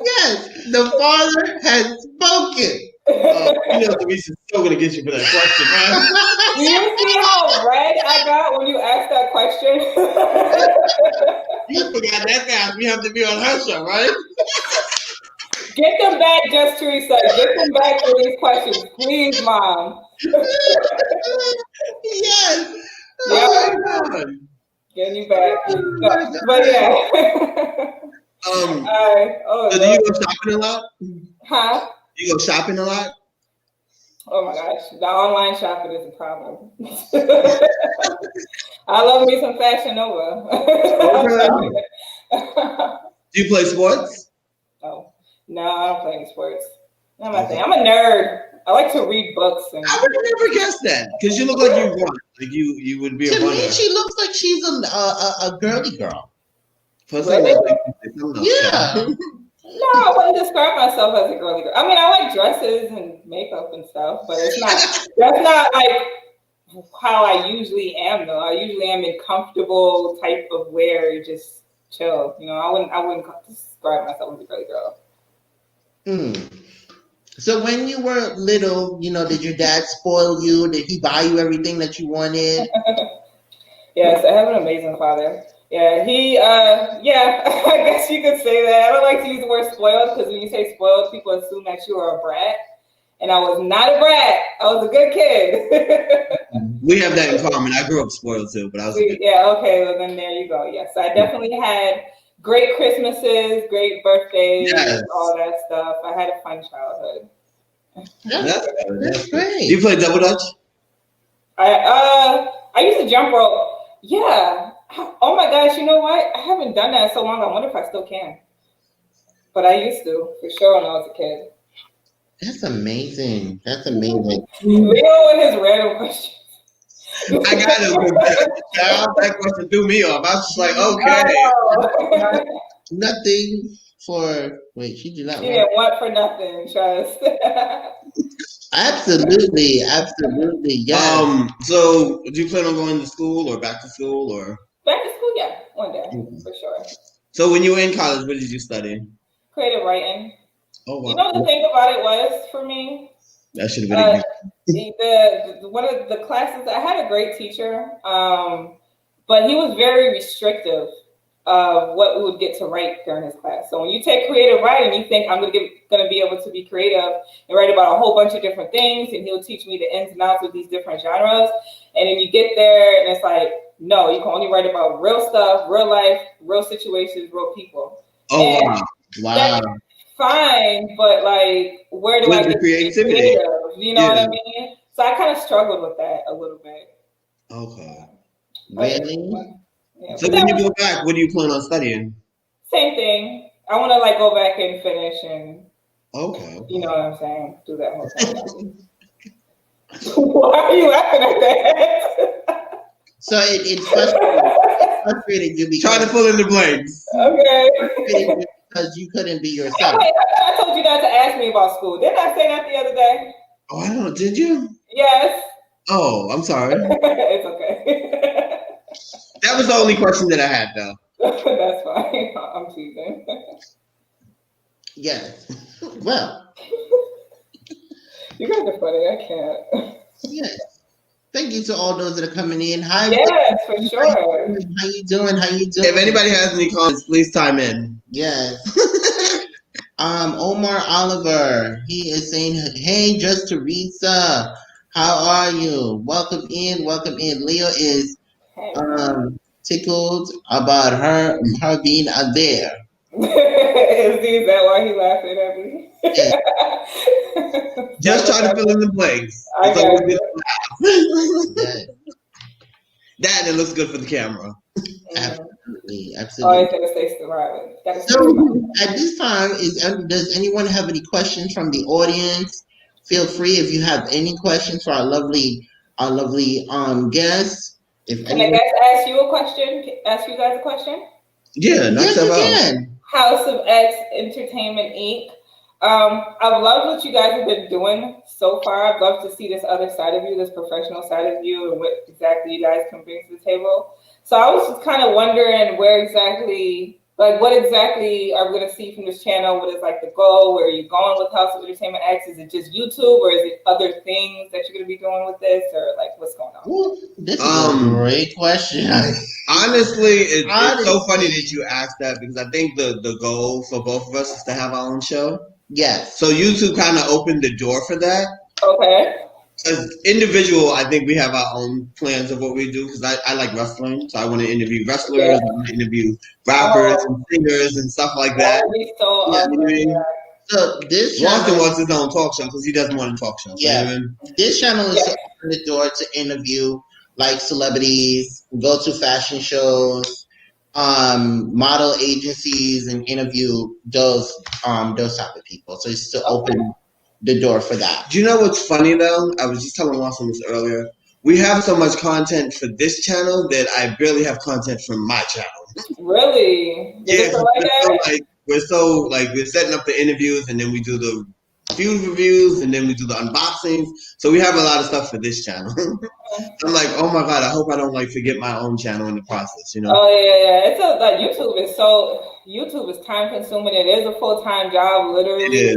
Yes, the father has spoken. You know, Teresa's still gonna get you for that question, man. Do you see how red I got when you asked that question? You forgot that fast. We have to be on her show, right? Get them back, Just Teresa. Get them back for these questions, please, Mom. Yes. Yeah. Oh my God. Getting you back. But yeah. So do you go shopping a lot? Huh? You go shopping a lot? Oh my gosh, the online shopping is a problem. I love me some Fashion Nova. Do you play sports? Oh, no, I don't play any sports. Not my thing. I'm a nerd. I like to read books. And I would have never guessed that because you look like you run. Like you would be a To runner. me, she looks like she's a girly girl. Really? Yeah. No, I wouldn't describe myself as a girly girl. I mean, I like dresses and makeup and stuff, but it's not. That's not like how I usually am, though. I usually am in comfortable type of wear, just chill. You know, I wouldn't describe myself as a girly girl. So when you were little, you know, did your dad spoil you? Did he buy you everything that you wanted? Yes, I have an amazing father. Yeah, yeah, I guess you could say that. I don't like to use the word spoiled because when you say spoiled, people assume that you are a brat. And I was not a brat. I was a good kid. We have that in common. I grew up spoiled too, but I was a good kid. Yeah, okay, well then there you go. Yes, I definitely had great Christmases, great birthdays, Yes. all that stuff. I had a fun childhood. That's great. You play double dutch? I used to jump rope. Yeah. Oh my gosh, you know what? I haven't done that in so long. I wonder if I still can. But I used to, for sure, when I was a kid. That's amazing. That's amazing. Leo with his random questions. I got it. That question threw me off. I was just like, okay. Nothing for. Wait, she did not. She didn't want for nothing, trust. Absolutely. Yeah. So do you plan on going to school or back to school or? Back to school, yeah, one day, for sure. So when you were in college, what did you study? Creative writing. Oh wow. You know the thing about it was for me? That should have been one of the classes, I had a great teacher, but he was very restrictive of what we would get to write during his class. So when you take creative writing, you think I'm going to be able to be creative and write about a whole bunch of different things, and he'll teach me the ins and outs of these different genres. And then you get there, and it's like, no, you can only write about real stuff, real life, real situations, real people. Oh, and wow. That's fine, but like, where do I get creativity? Creative? You know what I mean? So I kind of struggled with that a little bit. Okay. Really? Yeah, so when you go back, what do you plan on studying? Same thing. I want to like go back and finish and. Okay. You know what I'm saying? Do that whole thing. Why are you laughing at that? So it's frustrating you because trying to fill in the blanks. Okay. Because you couldn't be yourself. Wait, I told you not to ask me about school. Didn't I say that the other day? Oh, I don't. Did you? Yes. Oh, I'm sorry. It's okay. That was the only question that I had, though. That's fine. I'm teasing. Yes. Well. You guys are funny. I can't. Yes. Thank you to all those that are coming in. Hi. Yes, for sure. How you doing? If anybody has any comments, please chime in. Yes. Omar Oliver, he is saying, hey, Just Teresa, how are you? Welcome in. Leo is tickled about her being there. Is that why he laughing at me? Yeah. Just trying to fill in the blanks. I It's got always good you. to laugh. That and it looks good for the camera. Absolutely, Always absolutely. gotta stay smiling. Gotta stay So smiling. at this time, does anyone have any questions from the audience? Feel free if you have any questions for our lovely guests. If Can I anyone, guys ask you a question? Ask you guys a question? Yeah, knock yes, stuff you out. can. House of X Entertainment Inc. I've loved what you guys have been doing so far. I'd love to see this other side of you, this professional side of you, and what exactly you guys can bring to the table. So I was just kind of wondering where exactly, like, what exactly are we going to see from this channel? What is like the goal? Where are you going with House of Entertainment X? Is it just YouTube, or is it other things that you're going to be doing with this, or like what's going on? Ooh, this is a great question. Honestly, it's so funny that you asked that because I think the goal for both of us is to have our own show. Yes. So YouTube kind of opened the door for that. Okay. As individual, I think we have our own plans of what we do because I like wrestling, so I want to interview wrestlers, I want to interview rappers and singers and stuff like that. That would be so Yeah, awesome. You know what I mean? Yeah. So this Lawson channel, wants his own talk show because he doesn't want a talk show. So, yeah, you know what I mean? this channel is Yeah. to open the door to interview like celebrities, go to fashion shows, model agencies, and interview those type of people. So it's to open the door for that. Do you know what's funny though? I was just telling Lawson this earlier. We have so much content for this channel that I barely have content for my channel. Really? Yeah, Is it like that? we're setting up the interviews and then we do the feud reviews and then we do the unboxings. So we have a lot of stuff for this channel. I'm like, oh my god, I hope I don't like forget my own channel in the process, you know? Oh yeah. It's like YouTube is time consuming. It is a full-time job, literally. It is.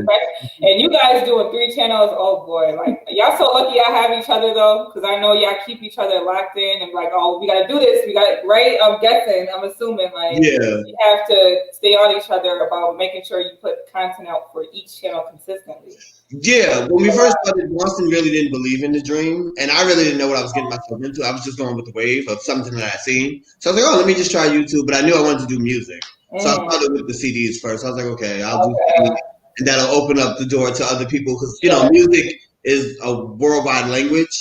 And you guys doing 3 channels, oh boy, like y'all so lucky y'all have each other though, because I know y'all keep each other locked in and like, oh, we gotta do this, we got right. I'm assuming like you have to stay on each other about making sure you put content out for each channel consistently. Yeah, when we first started, Boston really didn't believe in the dream, and I really didn't know what I was getting myself into. I was just going with the wave of something that I seen. So I was like, oh, let me just try YouTube, but I knew I wanted to do music. So I started with the CDs first. I was like, okay, I'll do CDs, and that'll open up the door to other people because, you know, music is a worldwide language.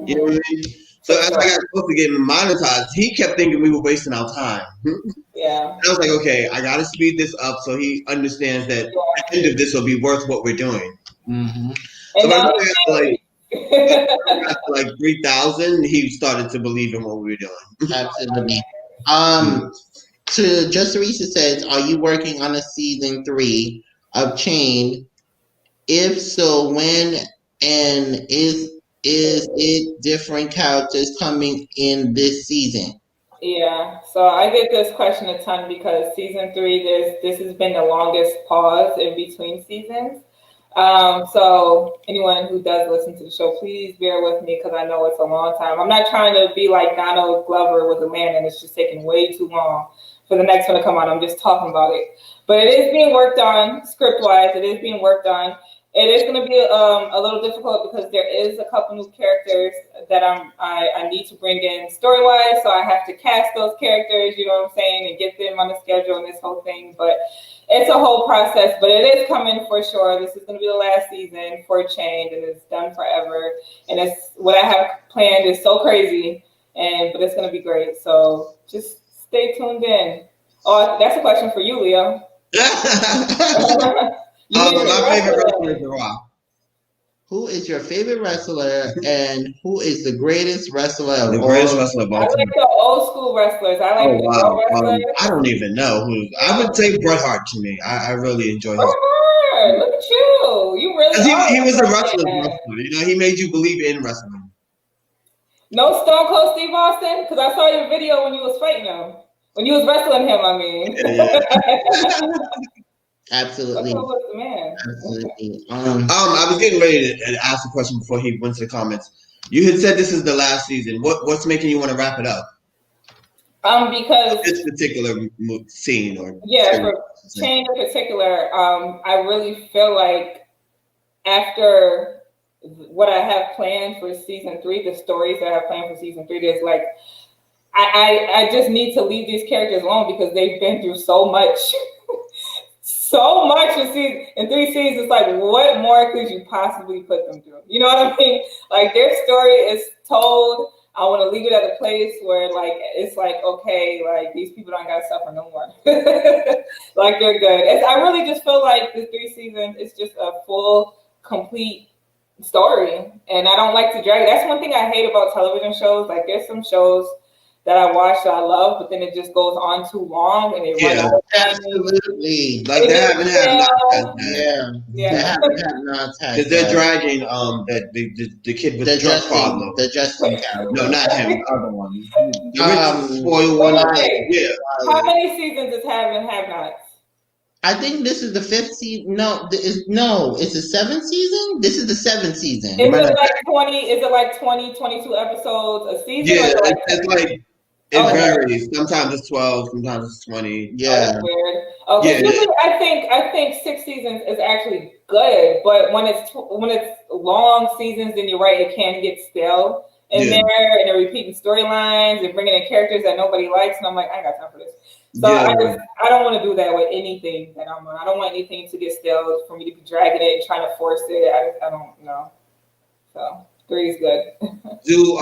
You know what I mean? So as I got close to getting monetized, he kept thinking we were wasting our time. Yeah. And I was like, okay, I got to speed this up so he understands that the end of this will be worth what we're doing. Mm-hmm. So by the time I got like 3,000, he started to believe in what we were doing. Absolutely. To Just Teresa says, are you working on a season 3 of Chain? If so, when, and is it different characters coming in this season? Yeah, so I get this question a ton because season 3, this has been the longest pause in between seasons. So anyone who does listen to the show, please bear with me because I know it's a long time. I'm not trying to be like Donald Glover with a man and it's just taking way too long for the next one to come out. I'm just talking about it. But it is being worked on script-wise. It is being worked on. It is going to be a little difficult because there is a couple new characters that I need to bring in story-wise. So I have to cast those characters, you know what I'm saying, and get them on the schedule and this whole thing. But it's a whole process, but it is coming for sure. This is going to be the last season for Chained, and it's done forever. And it's what I have planned is so crazy, but it's going to be great. So just stay tuned in. Oh, that's a question for you, Leo. My favorite wrestler is The Rock. Who is your favorite wrestler, and who is the greatest wrestler of all? The greatest wrestler of all I time. like the old school wrestlers. I like the old wrestlers. I don't even know who. I would say Bret Hart to me. I really enjoy his. Bret Hart, look at you. You really are. He was a wrestler. You know, he made you believe in wrestling. No Stone Cold Steve Austin? Because I saw your video when you was fighting him. When you was wrestling him, I mean. Yeah. Absolutely. Man. Absolutely. I was getting ready to ask a question before he went to the comments. You had said this is the last season. What's making you want to wrap it up? Because this particular scene or for Chain in particular, I really feel like after what I have planned for season 3, the stories that I have planned for season 3, there's like I just need to leave these characters alone because they've been through so much. So much in 3 seasons. It's like, what more could you possibly put them through? You know what I mean? Like, their story is told. I want to leave it at a place where, like, it's like, okay, like, these people don't gotta suffer no more. Like, they're good. I really just feel like the 3 seasons is just a full, complete story, and I don't like to drag it. That's one thing I hate about television shows. Like, there's some shows that I watch that I love, but then it just goes on too long and they run out of time. Absolutely. Like they haven't had Yeah. Because they're dragging that the kid with the drug problem. The Justin character. No, not him. The other one. The spoiled one. Yeah. How many seasons is Have and Have Nots? I think this is the 5th season. No, it's the 7th season. This is the 7th season. Is it like 20? Is it like 20, 22 episodes a season? Yeah, it's like. It varies. Sometimes it's 12, sometimes it's 20. Yeah. Oh, weird. Okay. Yeah. I think 6 seasons is actually good, but when it's long seasons, then you're right, it can get stale in there, and they're repeating storylines and bringing in characters that nobody likes, and I'm like, I ain't got time for this. So I don't want to do that with anything that I'm on. I don't want anything to get stale for me to be dragging it and trying to force it. I don't know. So 3 is good. Do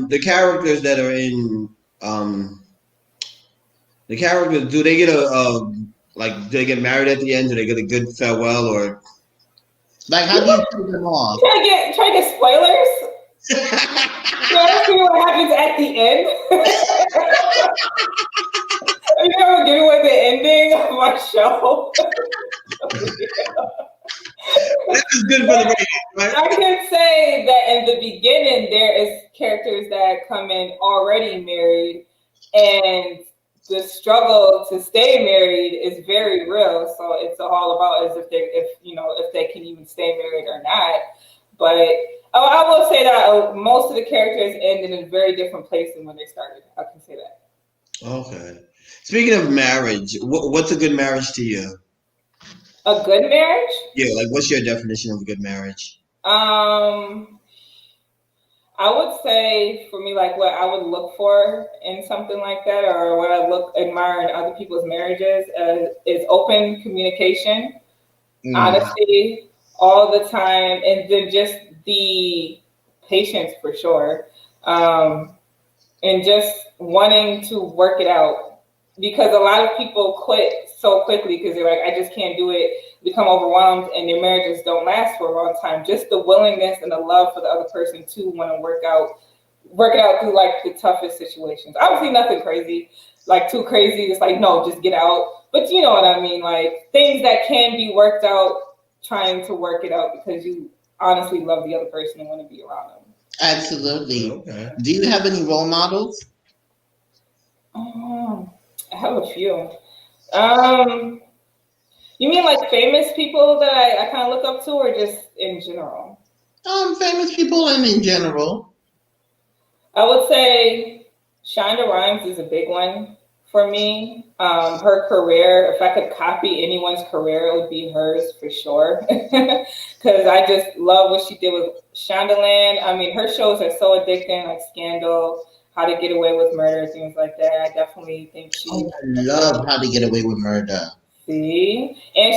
the characters that are in the characters, do they get do they get married at the end? Do they get a good farewell, or like how do you put them off? Try to get spoilers. Try to see what happens at the end. Are you gonna give away the ending of my show? This is good for the radio, right? I can say that in the beginning there is characters that come in already married, and the struggle to stay married is very real. So it's all about as if they can even stay married or not. But I will say that most of the characters end in a very different place than when they started. I can say that. Okay. Speaking of marriage, what's a good marriage to you? A good marriage? Yeah, like what's your definition of a good marriage? I would say for me, like what I would look for in something like that, or what I admire in other people's marriages, is open communication, honesty all the time, and then just the patience for sure, and just wanting to work it out. Because a lot of people quit so quickly because they're like, I just can't do it, become overwhelmed, and their marriages don't last for a long time. Just the willingness and the love for the other person to want to work it out through like the toughest situations. Obviously nothing crazy, like too crazy. It's like, no, just get out. But you know what I mean? Like things that can be worked out, trying to work it out because you honestly love the other person and want to be around them. Absolutely. Okay. Do you have any role models? I have a few. You mean like famous people that I kind of look up to, or just in general? Famous people and in general. I would say Shonda Rhimes is a big one for me. Her career, if I could copy anyone's career, it would be hers for sure. Because I just love what she did with Shondaland. I mean, her shows are so addicting, like Scandal, How to Get Away with Murder, things like that. I definitely think she... I love How to Get Away with Murder. See? And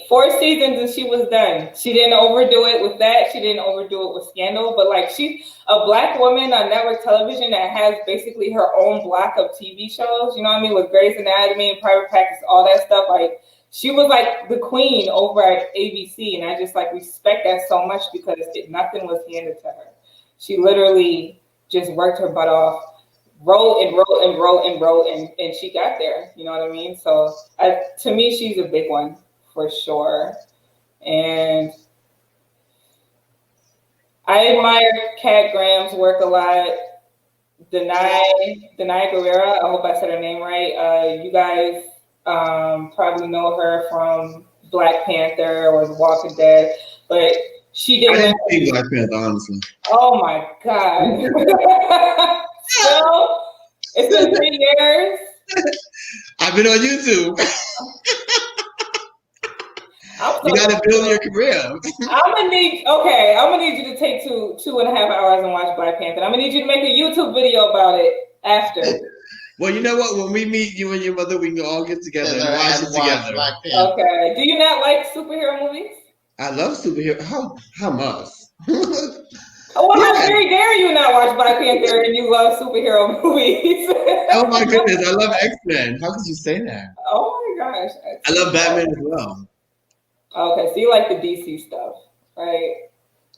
4 seasons and she was done. She didn't overdo it with that. She didn't overdo it with Scandal. But like she's a Black woman on network television that has basically her own block of TV shows, you know what I mean? With Grey's Anatomy and Private Practice, all that stuff. Like she was like the queen over at ABC. And I just like respect that so much because nothing was handed to her. She literally just worked her butt off, wrote and she got there. You know what I mean? So to me, she's a big one for sure. And I admire Kat Graham's work a lot. Denai Guerrera, I hope I said her name right. You guys probably know her from Black Panther or The Walking Dead, but she did. I didn't see Black Panther, honestly. Oh my God. So, it's been 3 years. I've been on YouTube. You gotta build your career. I'm gonna need you to take 2.5 hours and watch Black Panther. I'm gonna need you to make a YouTube video about it after. Well, you know what? When we meet you and your mother, we can all get together and watch it together. Black Panther. Okay. Do you not like superhero movies? I love superhero. How much? Well, how Yeah. very dare you not watch Black Panther and you love superhero movies? Oh my goodness, I love X-Men. How could you say that? Oh my gosh. I love Batman as well. Okay, so you like the DC stuff, right?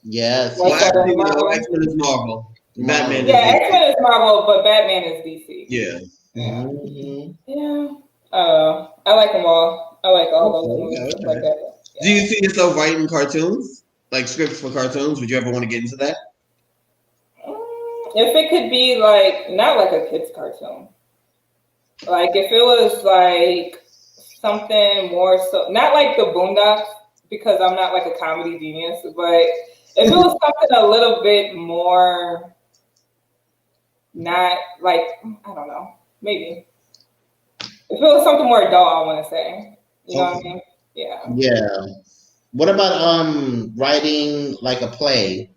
Yes. Well, What's actually, that, Marvel? X-Men is Marvel. Batman Yeah, is DC. X-Men is Marvel, but Batman is DC. Yeah. Mm-hmm. Yeah. I like them all. I like all those movies Okay. like that. Yeah. Do you see yourself writing cartoons? Like scripts for cartoons? Would you ever want to get into that? If it could be like, not like a kid's cartoon. Like if it was like something more so, not like the Boondocks, because I'm not like a comedy genius, but if it was something a little bit more, not like, I don't know, maybe. If it was something more adult, I want to say. You know what I mean? Yeah. Yeah. What about writing like a play?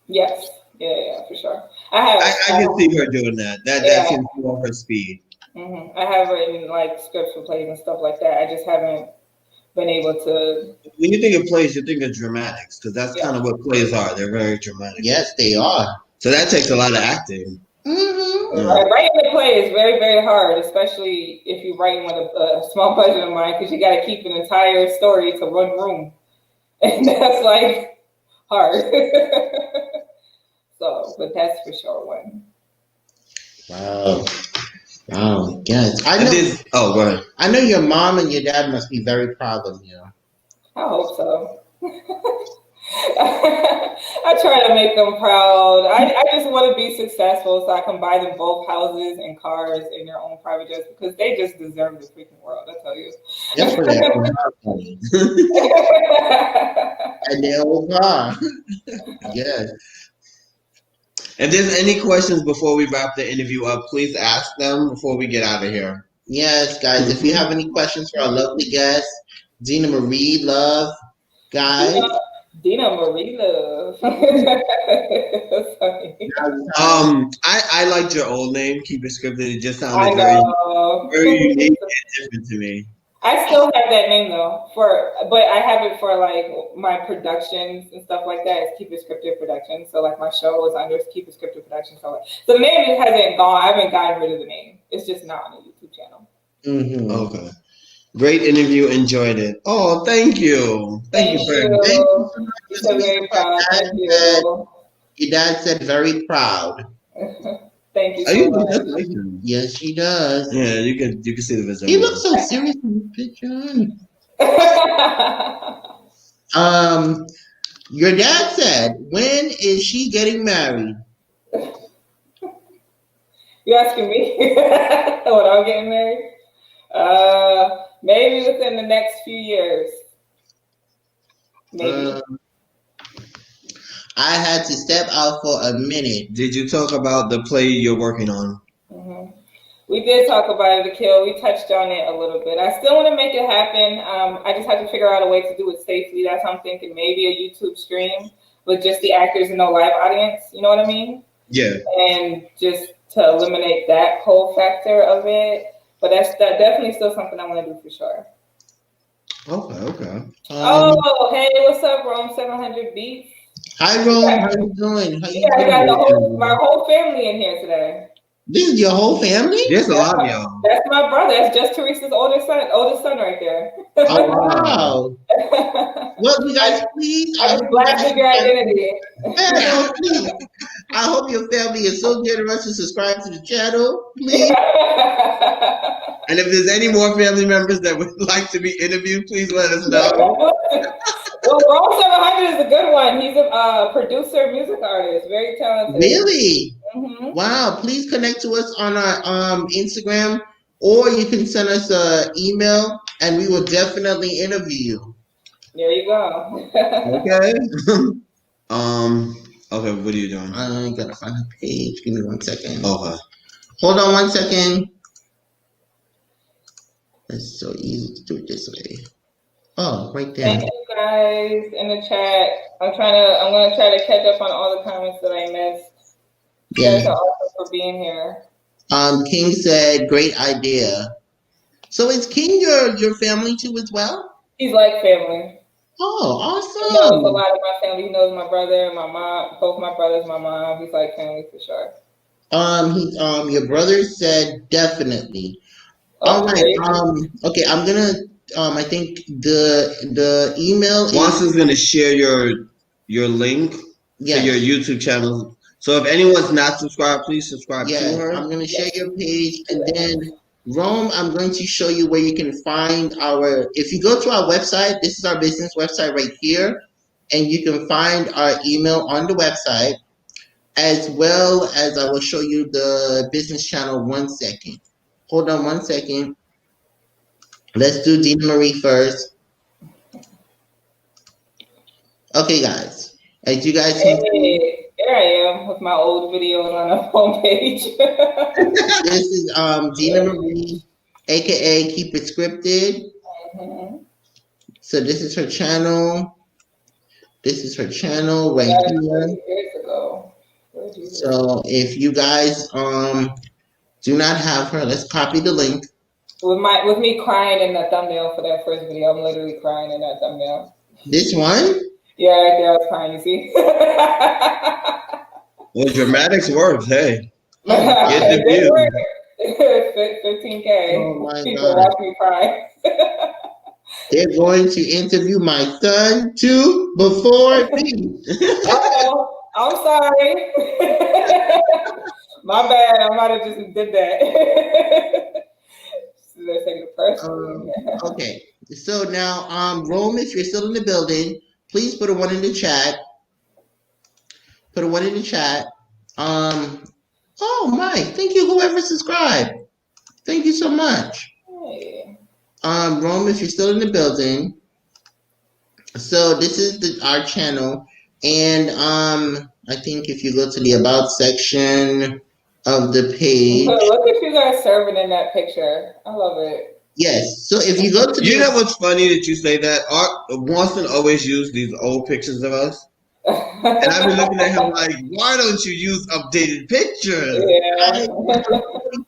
Yes. Yeah, for sure. I can see her doing that. That seems more her speed. I have written like scripts for plays and stuff like that. I just haven't been able to. When you think of plays, you think of dramatics, because that's kind of what plays are. They're very dramatic. Yes, they are. So that takes a lot of acting. Mm-hmm. Right. Writing a play is very, very hard, especially if you're writing with a small budget of mine, because you got to keep an entire story to one room, and that's like hard. So, but that's for sure one. Wow. Wow. Yes. I know. Go ahead. I know your mom and your dad must be very proud of you. I hope so. I try to make them proud. I just want to be successful so I can buy them both houses and cars and their own private jets, because they just deserve the freaking world, I tell you. Yes, for that. And their own car. Yes. If there's any questions before we wrap the interview up, please ask them before we get out of here. Yes, guys. If you have any questions for our lovely guest, Demarieluv, guys. Demarieluv. I liked your old name, Keep It Scripted. It just sounded very unique and different to me. I still have that name though, but I have it for like my productions and stuff like that. It's Keep It Scripted Productions. So like my show is under Keep It Scripted Productions. So the name hasn't gone. I haven't gotten rid of the name. It's just not on the YouTube channel. Mm-hmm. Okay. Great interview. Enjoyed it. Oh, thank you. Thank you very much. You're so very proud. Thank you. Your dad said very proud. Thank you so much. Yes, she does. Yeah, you can see the visibility. He looks so serious in the picture. Your dad said, when is she getting married? You asking me when I'm getting married? Maybe within the next few years. Maybe. I had to step out for a minute. Did you talk about the play you're working on? Mm-hmm. We did talk about it, Akil. We touched on it a little bit. I still want to make it happen. I just have to figure out a way to do it safely. That's how I'm thinking. Maybe a YouTube stream with just the actors and no live audience. You know what I mean? Yeah. And just to eliminate that whole factor of it. But that's definitely still something I want to do for sure. Okay. Hey, what's up, Rome 700 Beef? Hi, Rome. How you doing? I got my whole family in here today. This is your whole family? There's a lot of y'all. That's my brother. That's just Teresa's oldest son right there. Oh, wow. Well, you guys, please. I blasted your identity. I hope your family is so generous to subscribe to the channel. Please. And if there's any more family members that would like to be interviewed, please let us know. Well, BRONX 700 is a good one. He's a producer, music artist, very talented. Really? Mm-hmm. Wow. Please connect to us on our Instagram, or you can send us an email, and we will definitely interview you. There you go. Okay. Okay, what are you doing? I gotta find a page. Give me 1 second. Okay. Hold on 1 second. It's so easy to do it this way. Oh, right there. Thank you guys in the chat. I'm gonna try to catch up on all the comments that I missed. You guys are awesome for being here. King said, great idea. So is King your family too as well? He's like family. Oh, He knows a awesome. lot of my family. He knows my brother, my mom, both my brothers, my mom. He's like family for sure. Your brother said definitely. All Oh, right. there you go. Okay, I'm gonna. I think the email Watson's gonna share your link to yes, your YouTube channel. So if anyone's not subscribed, please subscribe to yes. her. I'm gonna share Yes. your page, and then Rome. I'm going to show you where you can find our. If you go to our website, this is our business website right here, and you can find our email on the website, as well as I will show you the business channel. 1 second. Hold on 1 second. Let's do Dina Marie first. Okay, guys. As you guys can see, Hey, there I am with my old videos on the homepage. this is Dina Marie, aka Keep It Scripted. Mhm. So this is her channel. This is her channel right That is here. 30 years ago. 30 years. So if you guys do not have her, let's copy the link. With me crying in the thumbnail for that first video, I'm literally crying in that thumbnail. This one? Yeah, right there I was crying. You see? Well, dramatics works. Hey, Oh, get the view. 15K. oh my People God. watch me cry. They're going to interview my son too before me. Oh, I'm sorry. My bad. I might have just did that. They're taking it personally. Okay. So now, Rome, if you're still in the building, please put a 1 in the chat. Put a 1 in the chat. Oh my, thank you whoever subscribed. Thank you so much. Hey. Rome, if you're still in the building. So this is our channel, and I think if you go to the about section of the page, Look at you guys serving in that picture. I love it. yes. So if you go to You know what's funny that you say that? Watson always used these old pictures of us. And I've been looking at him like, why don't you use updated pictures? Hi, Yeah. welcome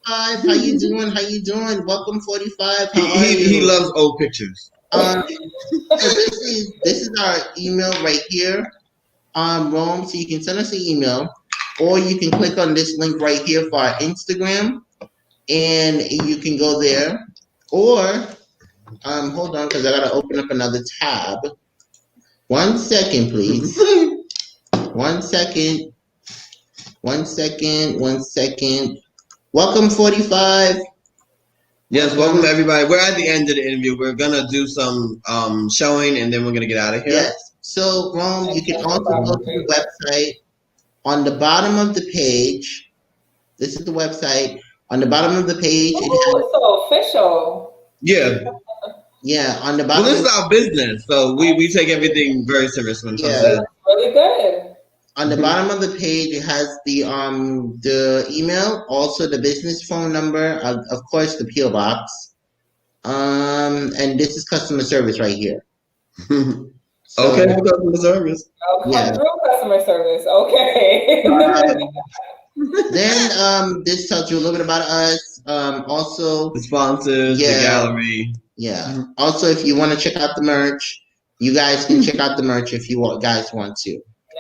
45. How you doing? How you doing? Welcome 45. How are He you? loves old pictures. So this is our email right here. Rome, so you can send us an email, or you can click on this link right here for our Instagram, and you can go there. Or hold on, because I gotta open up another tab. 1 second, please. 1 second. 1 second. 1 second. Welcome 45. Yes, welcome everybody. We're at the end of the interview. We're gonna do some showing, and then we're gonna get out of here. Yes. So, Rome, you can also go to the website. On the bottom of the page, this is the website. On the bottom of the page, it has, Ooh, so official. Yeah, on the Well, bottom. this is our business, so we take everything very serious when it comes to Yeah. this. Really good. On the bottom of the page, it has the email, also the business phone number, of course the PO.BOX. And this is customer service right here. So, Okay, for customer service. Oh, come Yeah. through customer service. Okay. Then this tells you a little bit about us. Also, The sponsors, the Yeah. gallery. yeah. Also, if you want to check out the merch, you guys can check out the merch if you guys want to.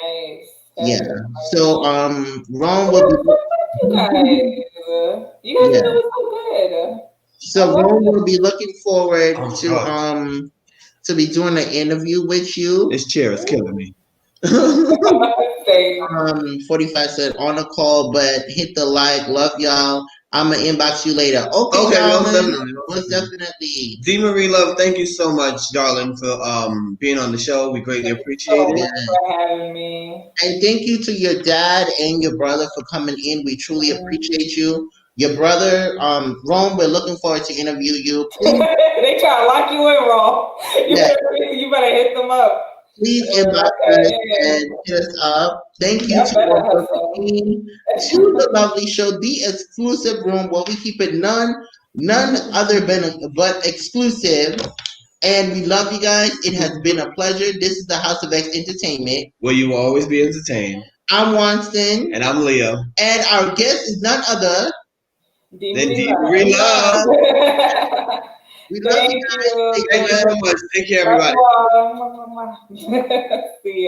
Nice. Yeah. That's So Rome will be. you guys. You guys Yeah. are doing so good. So Rome will be looking forward Oh, to be doing an interview with you. This chair is killing me. Same. 45 said on a call, but hit the like. Love y'all. I'ma inbox you later. Okay, Okay, most darling. definitely. Most definitely. Demarieluv, thank you so much, darling, for being on the show. We greatly appreciate So it. much for having me. And thank you to your dad and your brother for coming in. We truly appreciate you. Your brother, Rome, we're looking forward to interview you. Please, They try to lock you in wrong. Yeah. You better hit them up. please inbox us and hit us up. Thank you to better our hustle. team, to the lovely show, the exclusive room where we keep it none other but exclusive. And we love you guys. It has been a pleasure. This is the House of X Entertainment. Where you will always be entertained. I'm Wanston. And I'm Leo. And our guest is none other Demarieluv. We love you Thank guys. you. Thank you so much. Take care, Love everybody. you all. See ya.